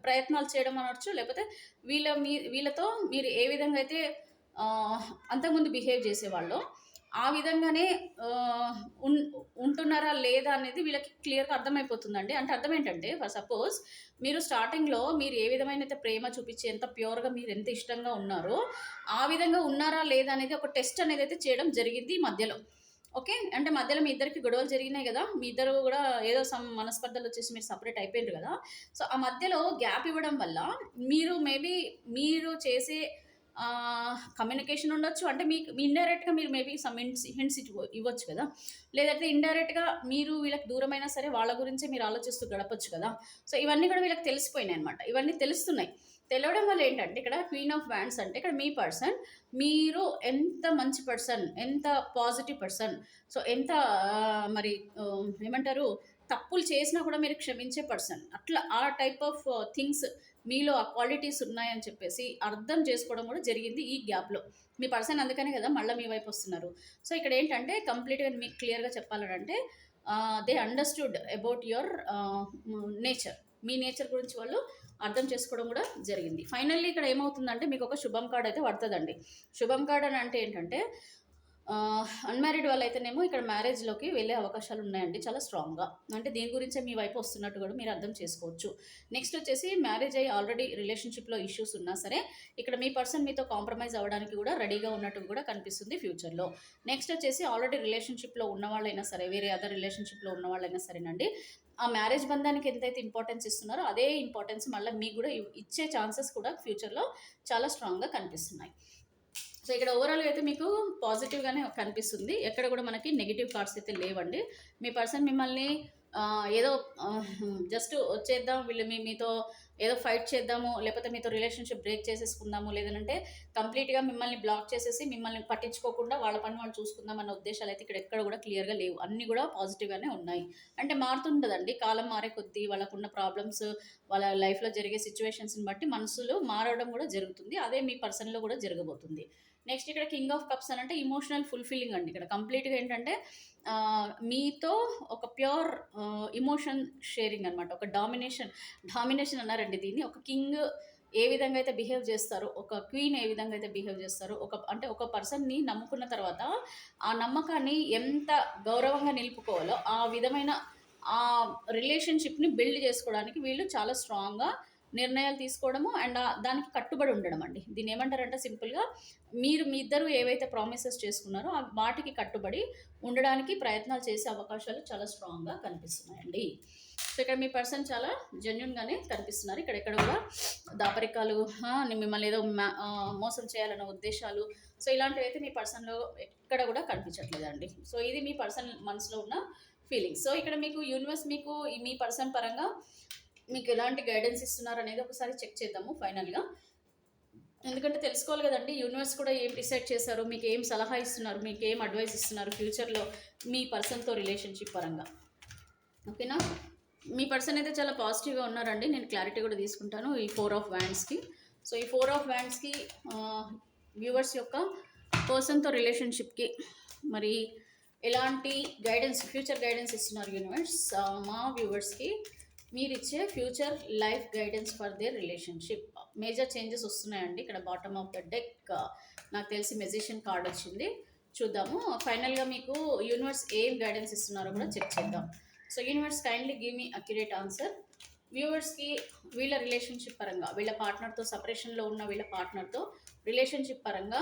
ప్రయత్నాలు చేయడం అనొచ్చు, లేకపోతే వీళ్ళతో మీరు ఏ విధంగా అయితే అంతకుముందు బిహేవ్ చేసేవాళ్ళు ఆ విధంగానే ఉంటున్నారా లేదా అనేది వీళ్ళకి క్లియర్గా అర్థమైపోతుందండి. అంటే అర్థం ఏంటంటే, ఫర్ సపోజ్ మీరు స్టార్టింగ్లో మీరు ఏ విధమైన అయితే ప్రేమ చూపించి ఎంత ప్యూర్గా మీరు ఎంత ఇష్టంగా ఉన్నారో ఆ విధంగా ఉన్నారా లేదా అనేది ఒక టెస్ట్ అనేది అయితే చేయడం జరిగింది ఈ మధ్యలో. ఓకే, అంటే మధ్యలో మీ ఇద్దరికి గొడవలు జరిగినాయి కదా, మీ ఇద్దరు కూడా ఏదో మనస్పర్ధలు వచ్చేసి మీరు సపరేట్ అయిపోయారు కదా. సో ఆ మధ్యలో గ్యాప్ ఇవ్వడం వల్ల మీరు చేసే కమ్యూనికేషన్ ఉండొచ్చు. అంటే మీకు ఇండైరెక్ట్గా మీరు మేబీ సమ్ హింట్స్ ఇవ్వచ్చు కదా, లేదంటే ఇండైరెక్ట్గా మీరు వీళ్ళకి దూరమైనా సరే వాళ్ళ గురించి మీరు ఆలోచిస్తూ గడపచ్చు కదా. సో ఇవన్నీ కూడా వీళ్ళకి తెలిసిపోయినాయి అనమాట, ఇవన్నీ తెలుస్తున్నాయి. తెలవడం వల్ల ఏంటంటే ఇక్కడ క్వీన్ ఆఫ్ వ్యాండ్స్ అంటే ఇక్కడ మీ పర్సన్ మీరు ఎంత మంచి పర్సన్, ఎంత పాజిటివ్ పర్సన్, సో ఎంత మరి ఏమంటారు, తప్పులు చేసినా కూడా మీరు క్షమించే పర్సన్, అట్లా ఆ టైప్ ఆఫ్ థింగ్స్ మీలో ఆ క్వాలిటీస్ ఉన్నాయని చెప్పేసి అర్థం చేసుకోవడం కూడా జరిగింది ఈ గ్యాప్లో. మీ పర్సన్ అందుకనే కదా మళ్ళీ మీ వైపు వస్తున్నారు. సో ఇక్కడ ఏంటంటే కంప్లీట్గా మీకు క్లియర్గా చెప్పాలంటే they understood about your nature. Me nature గురించి వాళ్ళు అర్థం చేసుకోవడం కూడా జరిగింది. ఫైనల్లీ ఇక్కడ ఏమవుతుందంటే మీకు ఒక శుభం కార్డ్ అయితే పడుతుందండి. శుభం కార్డ్ అని అంటే ఏంటంటే అన్మ్యారీడ్ వాళ్ళైతేనేమో ఇక్కడ మ్యారేజ్లోకి వెళ్ళే అవకాశాలు ఉన్నాయండి చాలా స్ట్రాంగ్గా. అంటే దీని గురించే మీ వైపు వస్తున్నట్టు కూడా మీరు అర్థం చేసుకోవచ్చు. నెక్స్ట్ వచ్చేసి మ్యారేజ్ అయ్యి ఆల్రెడీ రిలేషన్షిప్లో ఇష్యూస్ ఉన్నా సరే ఇక్కడ మీ పర్సన్ మీతో కాంప్రమైజ్ అవ్వడానికి కూడా రెడీగా ఉన్నట్టు కూడా కనిపిస్తుంది ఫ్యూచర్లో. నెక్స్ట్ వచ్చేసి ఆల్రెడీ రిలేషన్షిప్లో ఉన్న వాళ్ళైనా సరే, వేరే అదర్ రిలేషన్షిప్లో ఉన్న వాళ్ళైనా సరేనండి, ఆ మ్యారేజ్ బంధానికి ఎంతైతే ఇంపార్టెన్స్ ఇస్తున్నారో అదే ఇంపార్టెన్స్ మళ్ళీ మీకు కూడా ఇచ్చే ఛాన్సెస్ కూడా ఫ్యూచర్లో చాలా స్ట్రాంగ్గా కనిపిస్తున్నాయి. సో ఇక్కడ ఓవరాల్గా అయితే మీకు పాజిటివ్గానే కనిపిస్తుంది. ఎక్కడ కూడా మనకి నెగిటివ్ కార్డ్స్ అయితే లేవండి. మీ పర్సన్ మిమ్మల్ని ఏదో జస్ట్ వచ్చేద్దాం వీళ్ళు మీతో ఏదో ఫైట్ చేద్దాము, లేకపోతే మీతో రిలేషన్షిప్ బ్రేక్ చేసేసుకుందాము, లేదంటే కంప్లీట్గా మిమ్మల్ని బ్లాక్ చేసేసి మిమ్మల్ని పట్టించుకోకుండా వాళ్ళ పని వాళ్ళు చూసుకుందాం అన్న ఉద్దేశాలు అయితే ఇక్కడ ఎక్కడ కూడా క్లియర్గా లేవు. అన్నీ కూడా పాజిటివ్గానే ఉన్నాయి. అంటే మారుతుంటుందండి, కాలం మారే కొద్దీ వాళ్ళకున్న ప్రాబ్లమ్స్, వాళ్ళ లైఫ్లో జరిగే సిచ్యువేషన్స్ని బట్టి మనసులో మారడం కూడా జరుగుతుంది. అదే మీ పర్సన్లో కూడా జరగబోతుంది. నెక్స్ట్ ఇక్కడ కింగ్ ఆఫ్ కప్స్ అని అంటే ఇమోషనల్ ఫుల్ఫిల్లింగ్ అండి. ఇక్కడ కంప్లీట్గా ఏంటంటే మీతో ఒక ప్యూర్ ఇమోషన్ షేరింగ్ అనమాట. ఒక డామినేషన్ అన్నారండి దీన్ని. ఒక కింగ్ ఏ విధంగా అయితే బిహేవ్ చేస్తారో, ఒక క్వీన్ ఏ విధంగా అయితే బిహేవ్ చేస్తారో, ఒక పర్సన్ని నమ్ముకున్న తర్వాత ఆ నమ్మకాన్ని ఎంత గౌరవంగా నిలుపుకోవాలో ఆ విధమైన ఆ రిలేషన్షిప్ని బిల్డ్ చేసుకోవడానికి వీళ్ళు చాలా స్ట్రాంగ్గా నిర్ణయాలు తీసుకోవడము అండ్ దానికి కట్టుబడి ఉండడం అండి. దీన్ని ఏమంటారంటే సింపుల్గా మీ ఇద్దరు ఏవైతే ప్రామిసెస్ చేసుకున్నారో వాటికి కట్టుబడి ఉండడానికి ప్రయత్నాలు చేసే అవకాశాలు చాలా స్ట్రాంగ్గా కనిపిస్తున్నాయండి. సో ఇక్కడ మీ పర్సన్ చాలా జెన్యున్గానే కనిపిస్తున్నారు. ఇక్కడెక్కడ కూడా దాపరికాలు, మిమ్మల్ని ఏదో మోసం చేయాలన్న ఉద్దేశాలు, సో ఇలాంటివి అయితే మీ పర్సన్లో ఎక్కడ కూడా కనిపించట్లేదండి. సో ఇది మీ పర్సన్ మనసులో ఉన్న ఫీలింగ్స్. సో ఇక్కడ మీకు యూనివర్స్ మీకు మీ పర్సన్ పరంగా మీకు ఎలాంటి గైడెన్స్ ఇస్తున్నారు అనేది ఒకసారి చెక్ చేద్దాము ఫైనల్గా. ఎందుకంటే తెలుసుకోవాలి కదండి, యూనివర్స్ కూడా ఏం డిసైడ్ చేశారు, మీకు ఏం సలహా ఇస్తున్నారు, మీకు ఏం అడ్వైస్ ఇస్తున్నారు ఫ్యూచర్లో మీ పర్సన్తో రిలేషన్షిప్ పరంగా. ఓకేనా, మీ పర్సన్ అయితే చాలా పాజిటివ్గా ఉన్నారండి. నేను క్లారిటీ కూడా తీసుకుంటాను ఈ 4 ఆఫ్ వ్యాండ్స్కి. సో ఈ 4 ఆఫ్ వ్యాండ్స్కి వ్యూవర్స్ యొక్క పర్సన్తో రిలేషన్షిప్కి మరి ఎలాంటి గైడెన్స్, ఫ్యూచర్ గైడెన్స్ ఇస్తున్నారు యూనివర్స్ మా వ్యూవర్స్కి. మీరు ఇచ్చే future life guidance for their relationship. Major changes వస్తున్నాయండి. ఇక్కడ బాటమ్ ఆఫ్ ద డెక్ నాకు తెలిసి మెజిషియన్ కార్డ్ వచ్చింది. చూద్దాము ఫైనల్గా మీకు యూనివర్స్ ఏం గైడెన్స్ ఇస్తున్నారో కూడా చెక్ చేద్దాం. So universe kindly give me accurate answer. వ్యూవర్స్కి వీళ్ళ రిలేషన్షిప్ పరంగా, వీళ్ళ పార్ట్నర్తో, సపరేషన్లో ఉన్న వీళ్ళ పార్ట్నర్తో రిలేషన్షిప్ పరంగా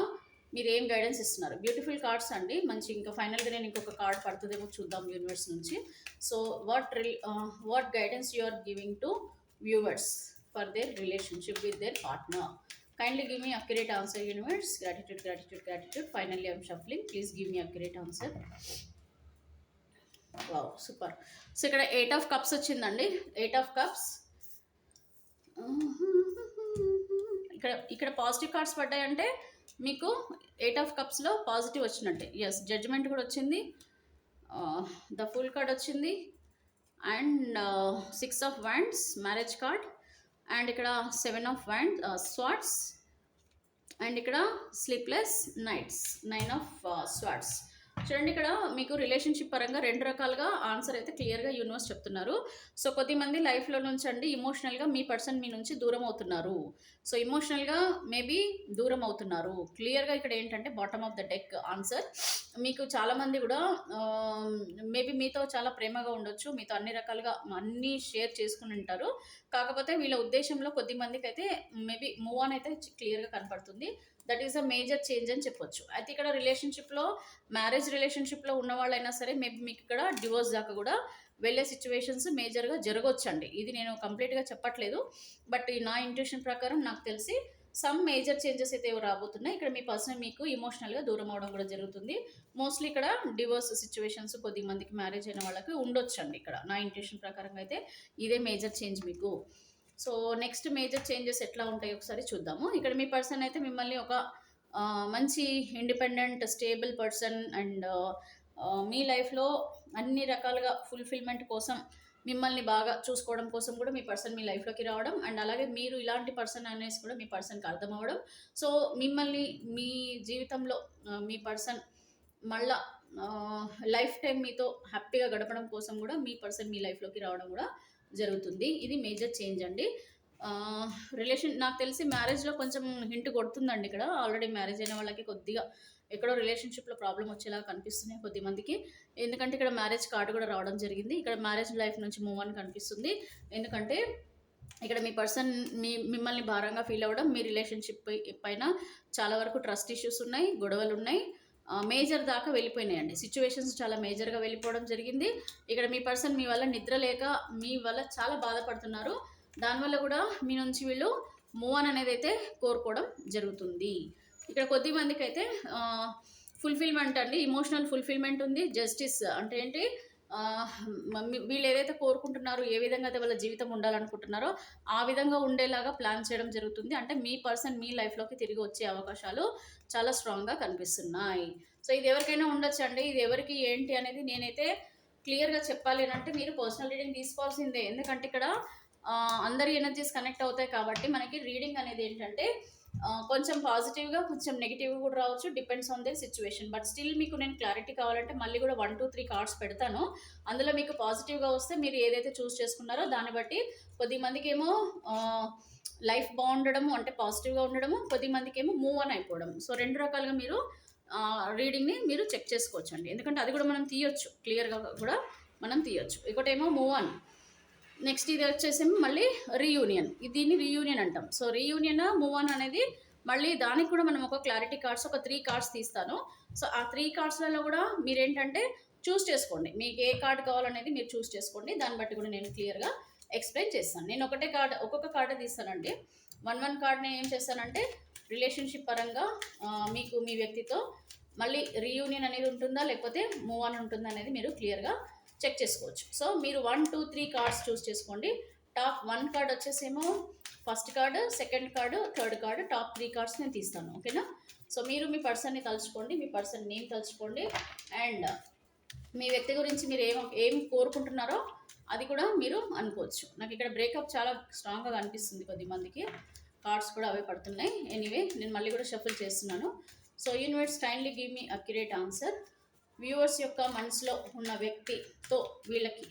మీరు ఏం గైడెన్స్ ఇస్తున్నారు. బ్యూటిఫుల్ కార్డ్స్ అండి, మంచి. ఇంకా ఫైనల్గా నేను ఇంకొక కార్డ్ పడుతుందేమో చూద్దాం యూనివర్స్ నుంచి. So what guidance you are giving to viewers for their relationship with their partner. Kindly give me accurate answer universe. Gratitude, gratitude, gratitude. Finally I'm shuffling. Please give me accurate answer. Wow, super. So ఇక్కడ 8 ఆఫ్ కప్స్ వచ్చిందండి. 8 ఆఫ్ కప్స్. ఇక్కడ పాజిటివ్ కార్డ్స్ పడ్డాయంటే మీకు 8 ఆఫ్ కప్స్లో పాజిటివ్ వచ్చినట్టే. ఎస్, జడ్జ్మెంట్ కూడా వచ్చింది, ద ఫుల్ కార్డ్ వచ్చింది, and 6 of wands marriage card, and ఇక్కడ 7 ఆఫ్ వ్యాండ్ స్వాట్స్, అండ్ ఇక్కడ స్లీప్లెస్ నైట్స్ 9 ఆఫ్ స్వాట్స్. చూడండి, ఇక్కడ మీకు రిలేషన్షిప్ పరంగా 2 రకాలుగా ఆన్సర్ అయితే క్లియర్గా యూనివర్స్ చెప్తున్నారు. సో కొద్దిమంది లైఫ్లో నుంచి అండి ఇమోషనల్గా మీ పర్సన్ మీ నుంచి దూరం అవుతున్నారు. సో ఇమోషనల్గా మేబీ దూరం అవుతున్నారు. క్లియర్గా ఇక్కడ ఏంటంటే bottom of the deck answer. మీకు చాలామంది కూడా మేబీ మీతో చాలా ప్రేమగా ఉండొచ్చు, మీతో అన్ని రకాలుగా అన్నీ షేర్ చేసుకుని ఉంటారు. కాకపోతే వీళ్ళ ఉద్దేశంలో కొద్దిమందికి అయితే మేబీ మూవ్ ఆన్ అయితే క్లియర్గా కనపడుతుంది. That is a major change అని చెప్పొచ్చు. అయితే ఇక్కడ రిలేషన్షిప్లో, మ్యారేజ్ రిలేషన్షిప్లో ఉన్న వాళ్ళైనా సరే మేబీ మీకు ఇక్కడ డివోర్స్ దాకా కూడా వెళ్ళే సిచ్యువేషన్స్ మేజర్గా జరగవచ్చండి. ఇది నేను కంప్లీట్గా చెప్పట్లేదు, బట్ నా ఇంట్యూషన్ ప్రకారం నాకు తెలిసి సమ్ మేజర్ చేంజెస్ అయితే రాబోతున్నాయి. ఇక్కడ మీ పర్సన్ మీకు ఇమోషనల్గా దూరం అవడం కూడా జరుగుతుంది. మోస్ట్లీ ఇక్కడ డివోర్స్ సిచ్యువేషన్స్ కొద్దిమందికి మ్యారేజ్ అయిన వాళ్ళకి ఉండొచ్చండి. ఇక్కడ నా ఇంట్యూషన్ ప్రకారం అయితే ఇదే మేజర్ చేంజ్ మీకు. సో నెక్స్ట్ మేజర్ చేంజెస్ ఎట్లా ఉంటాయి ఒకసారి చూద్దాము. ఇక్కడ మీ పర్సన్ అయితే మిమ్మల్ని ఒక మంచి ఇండిపెండెంట్ స్టేబుల్ పర్సన్ అండ్ మీ లైఫ్లో అన్ని రకాలుగా ఫుల్ఫిల్మెంట్ కోసం, మిమ్మల్ని బాగా చూసుకోవడం కోసం కూడా మీ పర్సన్ మీ లైఫ్లోకి రావడం, అండ్ అలాగే మీరు ఇలాంటి పర్సన్ అనేసి కూడా మీ పర్సన్కి అర్థం అవ్వడం. సో మిమ్మల్ని మీ జీవితంలో మీ పర్సన్ మళ్ళా లైఫ్ టైం మీతో హ్యాపీగా గడపడం కోసం కూడా మీ పర్సన్ మీ లైఫ్లోకి రావడం కూడా జరుగుతుంది. ఇది మేజర్ చేంజ్ అండి. రిలేషన్ నాకు తెలిసి మ్యారేజ్లో కొంచెం హింట్ కొడుతుందండి. ఇక్కడ ఆల్రెడీ మ్యారేజ్ అయిన వాళ్ళకి కొద్దిగా ఎక్కడో రిలేషన్షిప్లో ప్రాబ్లం వచ్చేలాగా కనిపిస్తున్నాయి కొద్దిమందికి. ఎందుకంటే ఇక్కడ మ్యారేజ్ కార్డు కూడా రావడం జరిగింది. ఇక్కడ మ్యారేజ్ లైఫ్ నుంచి మూవ్ అని కనిపిస్తుంది. ఎందుకంటే ఇక్కడ మీ పర్సన్ మిమ్మల్ని భారంగా ఫీల్ అవ్వడం, మీ రిలేషన్షిప్ పైన చాలా వరకు ట్రస్ట్ ఇష్యూస్ ఉన్నాయి, గొడవలు ఉన్నాయి, మేజర్ దాకా వెళ్ళిపోయినాయండి. సిచ్యువేషన్స్ చాలా మేజర్గా వెళ్ళిపోవడం జరిగింది. ఇక్కడ మీ పర్సన్ మీ వల్ల నిద్ర లేక మీ వల్ల చాలా బాధపడుతున్నారు. దానివల్ల కూడా మీ నుంచి వీళ్ళు మూవ్ ఆన్ అనేది అయితే కోరుకోవడం జరుగుతుంది. ఇక్కడ కొద్ది మందికి అయితే ఫుల్ఫిల్మెంట్ అండి, ఇమోషనల్ ఫుల్ఫిల్మెంట్ ఉంది. జస్టిస్ అంటే ఏంటి, వీళ్ళు ఏదైతే కోరుకుంటున్నారో, ఏ విధంగా అయితే వాళ్ళ జీవితం ఉండాలనుకుంటున్నారో ఆ విధంగా ఉండేలాగా ప్లాన్ చేయడం జరుగుతుంది. అంటే మీ పర్సన్ మీ లైఫ్లోకి తిరిగి వచ్చే అవకాశాలు చాలా స్ట్రాంగ్గా కనిపిస్తున్నాయి. సో ఇది ఎవరికైనా ఉండొచ్చు అండి. ఇది ఎవరికి ఏంటి అనేది నేనైతే క్లియర్గా చెప్పాలి అంటే మీరు పర్సనల్ రీడింగ్ తీసుకోవాల్సిందే. ఎందుకంటే ఇక్కడ అందరి ఎనర్జీస్ కనెక్ట్ అవుతాయి కాబట్టి మనకి రీడింగ్ అనేది ఏంటంటే కొంచెం పాజిటివ్గా, కొంచెం నెగిటివ్గా కూడా రావచ్చు. Depends on their situation. But still మీకు నేను క్లారిటీ కావాలంటే మళ్ళీ కూడా 1, 2, 3 కార్డ్స్ పెడతాను. అందులో మీకు పాజిటివ్గా వస్తే మీరు ఏదైతే చూస్ చేసుకున్నారో దాన్ని బట్టి కొద్దిమందికి ఏమో లైఫ్ బాగుండడము అంటే పాజిటివ్గా ఉండడము, కొద్దిమందికి ఏమో మూవ్ ఆన్ అయిపోవడం. సో 2 రకాలుగా మీరు రీడింగ్ని మీరు చెక్ చేసుకోవచ్చు అండి. ఎందుకంటే అది కూడా మనం తీయొచ్చు, క్లియర్గా కూడా మనం తీయొచ్చు. ఒకటేమో మూవ్ ఆన్, నెక్స్ట్ ఇది వచ్చేసి మళ్ళీ రీయూనియన్. దీన్ని రీయూనియన్ అంటాం. సో రీయూనియన్, మూవ్ ఆన్ అనేది మళ్ళీ దానికి కూడా మనం ఒక క్లారిటీ కార్డ్స్, ఒక 3 కార్డ్స్ తీస్తాను. సో ఆ 3 కార్డ్స్లలో కూడా మీరేంటంటే చూస్ చేసుకోండి, మీకు ఏ కార్డ్ కావాలనేది మీరు చూస్ చేసుకోండి. దాన్ని బట్టి కూడా నేను క్లియర్గా ఎక్స్ప్లెయిన్ చేస్తాను. నేను ఒక్కొక్క కార్డే తీస్తానండి. 1 కార్డ్ని ఏం చేస్తానంటే రిలేషన్షిప్ పరంగా మీకు మీ వ్యక్తితో మళ్ళీ రీయూనియన్ అనేది ఉంటుందా లేకపోతే మూవ్ ఆన్ ఉంటుందా అనేది మీరు క్లియర్గా చెక్ చేసుకోవచ్చు. సో మీరు 1, 2, 3 కార్డ్స్ చూస్ చేసుకోండి. టాప్ 1 కార్డ్ వచ్చేసేమో first card, second card, third card, top 3 cards నేను తీస్తాను. ఓకేనా? సో మీరు మీ పర్సన్ని తలుచుకోండి, మీ పర్సన్ నేమ్ తలుచుకోండి, అండ్ మీ వ్యక్తి గురించి మీరు ఏం కోరుకుంటున్నారో అది కూడా మీరు అనుకోవచ్చు. నాకు ఇక్కడ బ్రేకప్ చాలా స్ట్రాంగ్గా కనిపిస్తుంది కొద్దిమందికి. కార్డ్స్ కూడా అవే పడుతున్నాయి. ఎనీవే నేను మళ్ళీ కూడా షఫుల్ చేస్తున్నాను. So universe kindly give me accurate answer. Viewers యొక్క మనసులో ఉన్న వ్యక్తితో వీళ్ళకి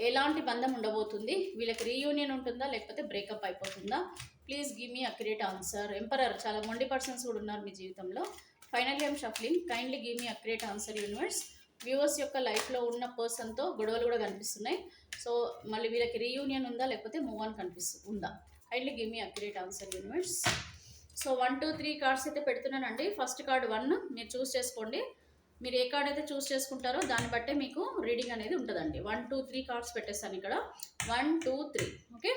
ఎలాంటి బంధం ఉండబోతుంది? వీళ్ళకి రీయూనియన్ ఉంటుందా లేకపోతే బ్రేకప్ అయిపోతుందా? Please give me accurate answer. Emperor, చాలా మొండి పర్సన్స్ కూడా ఉన్నారు మీ జీవితంలో. Finally I'm shuffling. Kindly give me accurate answer universe. Viewers యొక్క లైఫ్లో ఉన్న పర్సన్తో గొడవలు కూడా కనిపిస్తున్నాయి. సో మళ్ళీ వీళ్ళకి రీయూనియన్ ఉందా లేకపోతే మూవ్ ఆన్ ఉందా? Kindly give me accurate answer universe. So 1, 2, 3 cards అయితే పెడుతున్నానండి. ఫస్ట్ కార్డ్ 1 మీరు చూస్ చేసుకోండి. మీరు ఏ కార్డ్ అయితే చూస్ చేసుకుంటారో దాన్ని బట్టే మీకు రీడింగ్ అనేది ఉంటుందండి. 1, 2, 3 కార్డ్స్ పెట్టేస్తాను ఇక్కడ. 1, 2, 3. ఓకే.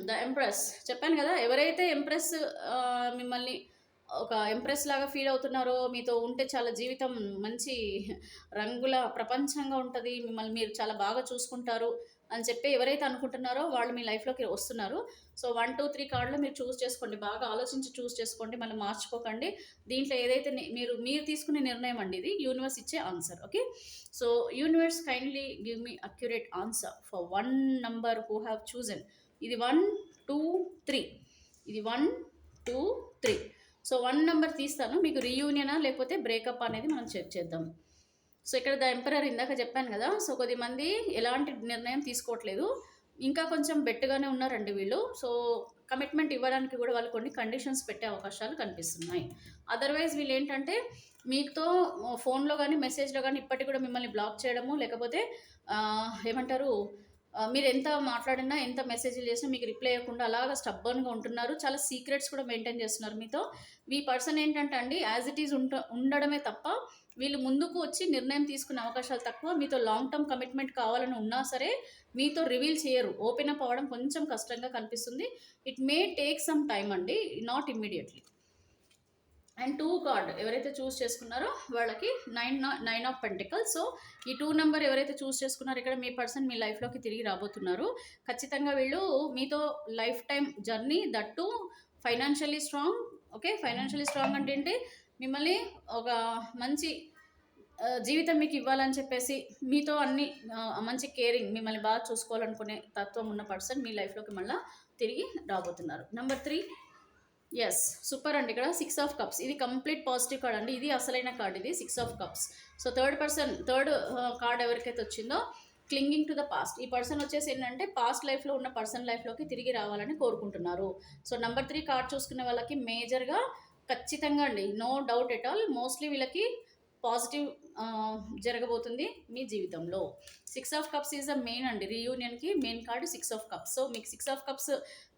ద ఎంప్రెస్ చెప్పాను కదా, ఎవరైతే ఎంప్రెస్ మిమ్మల్ని ఒక ఎంప్రెస్ లాగా ఫీల్ అవుతున్నారో, మీతో ఉంటే చాలా జీవితం మంచి రంగుల ప్రపంచంగా ఉంటుంది, మిమ్మల్ని మీరు చాలా బాగా చూసుకుంటారు అని చెప్పి ఎవరైతే అనుకుంటున్నారో వాళ్ళు మీ లైఫ్లోకి వస్తున్నారు. సో 1, 2, 3 కార్డులో మీరు చూస్ చేసుకోండి. బాగా ఆలోచించి చూస్ చేసుకోండి, మళ్ళీ మార్చుకోకండి. దీంట్లో ఏదైతే మీరు తీసుకునే నిర్ణయం అండి, ఇది యూనివర్స్ ఇచ్చే answer. Okay. So universe kindly give me accurate answer for 1 number who have chosen. ఇది 1, 2, 3. ఇది 1, 2, 3. సో 1 నెంబర్ తీస్తాను. మీకు రీయూనియనా లేకపోతే బ్రేకప్ అనేది మనం చెక్ చేద్దాం. సో ఇక్కడ ద ఎంపరర్ ఇందాక చెప్పాను కదా. సో కొద్దిమంది ఎలాంటి నిర్ణయం తీసుకోవట్లేదు, ఇంకా కొంచెం బెట్టుగానే ఉన్నారండి వీళ్ళు. సో కమిట్మెంట్ ఇవ్వడానికి కూడా వాళ్ళు కొన్ని కండిషన్స్ పెట్టే అవకాశాలు కనిపిస్తున్నాయి. అదర్వైజ్ వీళ్ళు ఏంటంటే మీతో ఫోన్లో కానీ మెసేజ్లో కానీ ఇప్పటికి కూడా మిమ్మల్ని బ్లాక్ చేయడము, లేకపోతే ఏమంటారు, మీరు ఎంత మాట్లాడినా ఎంత మెసేజ్లు చేసినా మీకు రిప్లై అవ్వకుండా అలాగా స్టబ్బర్న్గా ఉంటున్నారు. చాలా సీక్రెట్స్ కూడా మెయింటైన్ చేస్తున్నారు మీతో. మీ పర్సన్ ఏంటంటే అండి యాజ్ ఇట్ ఈజ్ ఉండడమే తప్ప వీళ్ళు ముందుకు వచ్చి నిర్ణయం తీసుకునే అవకాశాలు తక్కువ. మీతో లాంగ్ టర్మ్ కమిట్మెంట్ కావాలని ఉన్నా సరే మీతో రివీల్ చేయరు. ఓపెన్ అప్ అవ్వడం కొంచెం కష్టంగా కనిపిస్తుంది. It may take some time అండి, నాట్ ఇమ్మీడియట్లీ. అండ్ 2 కార్డ్ ఎవరైతే చూస్ చేసుకున్నారో వాళ్ళకి 9 ఆఫ్ పెంటికల్స్. సో ఈ 2 నెంబర్ ఎవరైతే చూస్ చేసుకున్నారో ఇక్కడ మీ పర్సన్ మీ లైఫ్లోకి తిరిగి రాబోతున్నారు. ఖచ్చితంగా వీళ్ళు మీతో life time journey, that financially strong. Okay. Financially strong అంటే ఏంటి, మిమ్మల్ని ఒక మంచి జీవితం మీకు ఇవ్వాలని చెప్పేసి మీతో అన్ని మంచి కేరింగ్, మిమ్మల్ని బాగా చూసుకోవాలనుకునే తత్వం ఉన్న పర్సన్ మీ లైఫ్లోకి మళ్ళీ తిరిగి రాబోతున్నారు. నెంబర్ 3. ఎస్, సూపర్ అండి. ఇక్కడ 6 ఆఫ్ కప్స్, ఇది కంప్లీట్ పాజిటివ్ కార్డ్ అండి. ఇది అసలైన కార్డ్, ఇది 6 of cups. So third card ఎవరికైతే వచ్చిందో క్లింగింగ్ టు ద పాస్ట్. ఈ పర్సన్ వచ్చేసి ఏంటంటే పాస్ట్ లైఫ్లో ఉన్న పర్సన్ లైఫ్లోకి తిరిగి రావాలని కోరుకుంటున్నారు. సో నెంబర్ 3 కార్డ్ చూసుకునే వాళ్ళకి మేజర్గా ఖచ్చితంగా అండి, no doubt at all, mostly వీళ్ళకి పాజిటివ్ జరగబోతుంది మీ జీవితంలో. 6 of cups is the main అండి, రీయూనియన్కి main card 6 of cups. So మీకు 6 of cups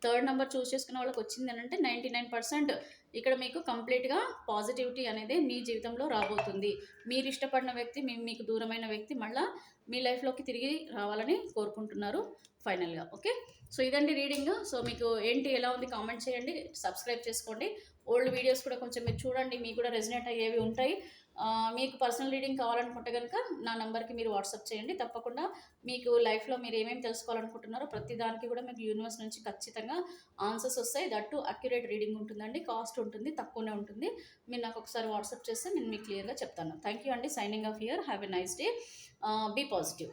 third number choose చేసుకున్న వాళ్ళకి వచ్చింది అని అంటే 99% ఇక్కడ మీకు కంప్లీట్గా పాజిటివిటీ అనేది మీ జీవితంలో రాబోతుంది. మీరు ఇష్టపడిన వ్యక్తి, మీకు దూరమైన వ్యక్తి మళ్ళీ మీ లైఫ్లోకి తిరిగి రావాలని కోరుకుంటున్నారు ఫైనల్గా. ఓకే. సో ఇదండి రీడింగ్. సో మీకు ఏంటి, ఎలా ఉంది కామెంట్ చేయండి, సబ్స్క్రైబ్ చేసుకోండి. ఓల్డ్ వీడియోస్ కూడా కొంచెం మీరు చూడండి, మీకు కూడా రెజనేట్ అయ్యేవి ఉంటాయి. మీకు పర్సనల్ రీడింగ్ కావాలనుకుంటే కనుక నా నెంబర్కి మీరు వాట్సాప్ చేయండి. తప్పకుండా మీకు లైఫ్లో మీరు ఏమేమి తెలుసుకోవాలనుకుంటున్నారో ప్రతి దానికి కూడా మీకు యూనివర్స్ నుంచి ఖచ్చితంగా ఆన్సర్స్ వస్తాయి. దట్టు అక్యురేట్ రీడింగ్ ఉంటుందండి, కాస్ట్ ఉంటుంది, తక్కువనే ఉంటుంది. మీరు నాకు ఒకసారి వాట్సాప్ చేస్తే నేను మీకు క్లియర్గా చెప్తాను. థ్యాంక్ యూ అండి. Signing off here. Have a nice day. Be positive.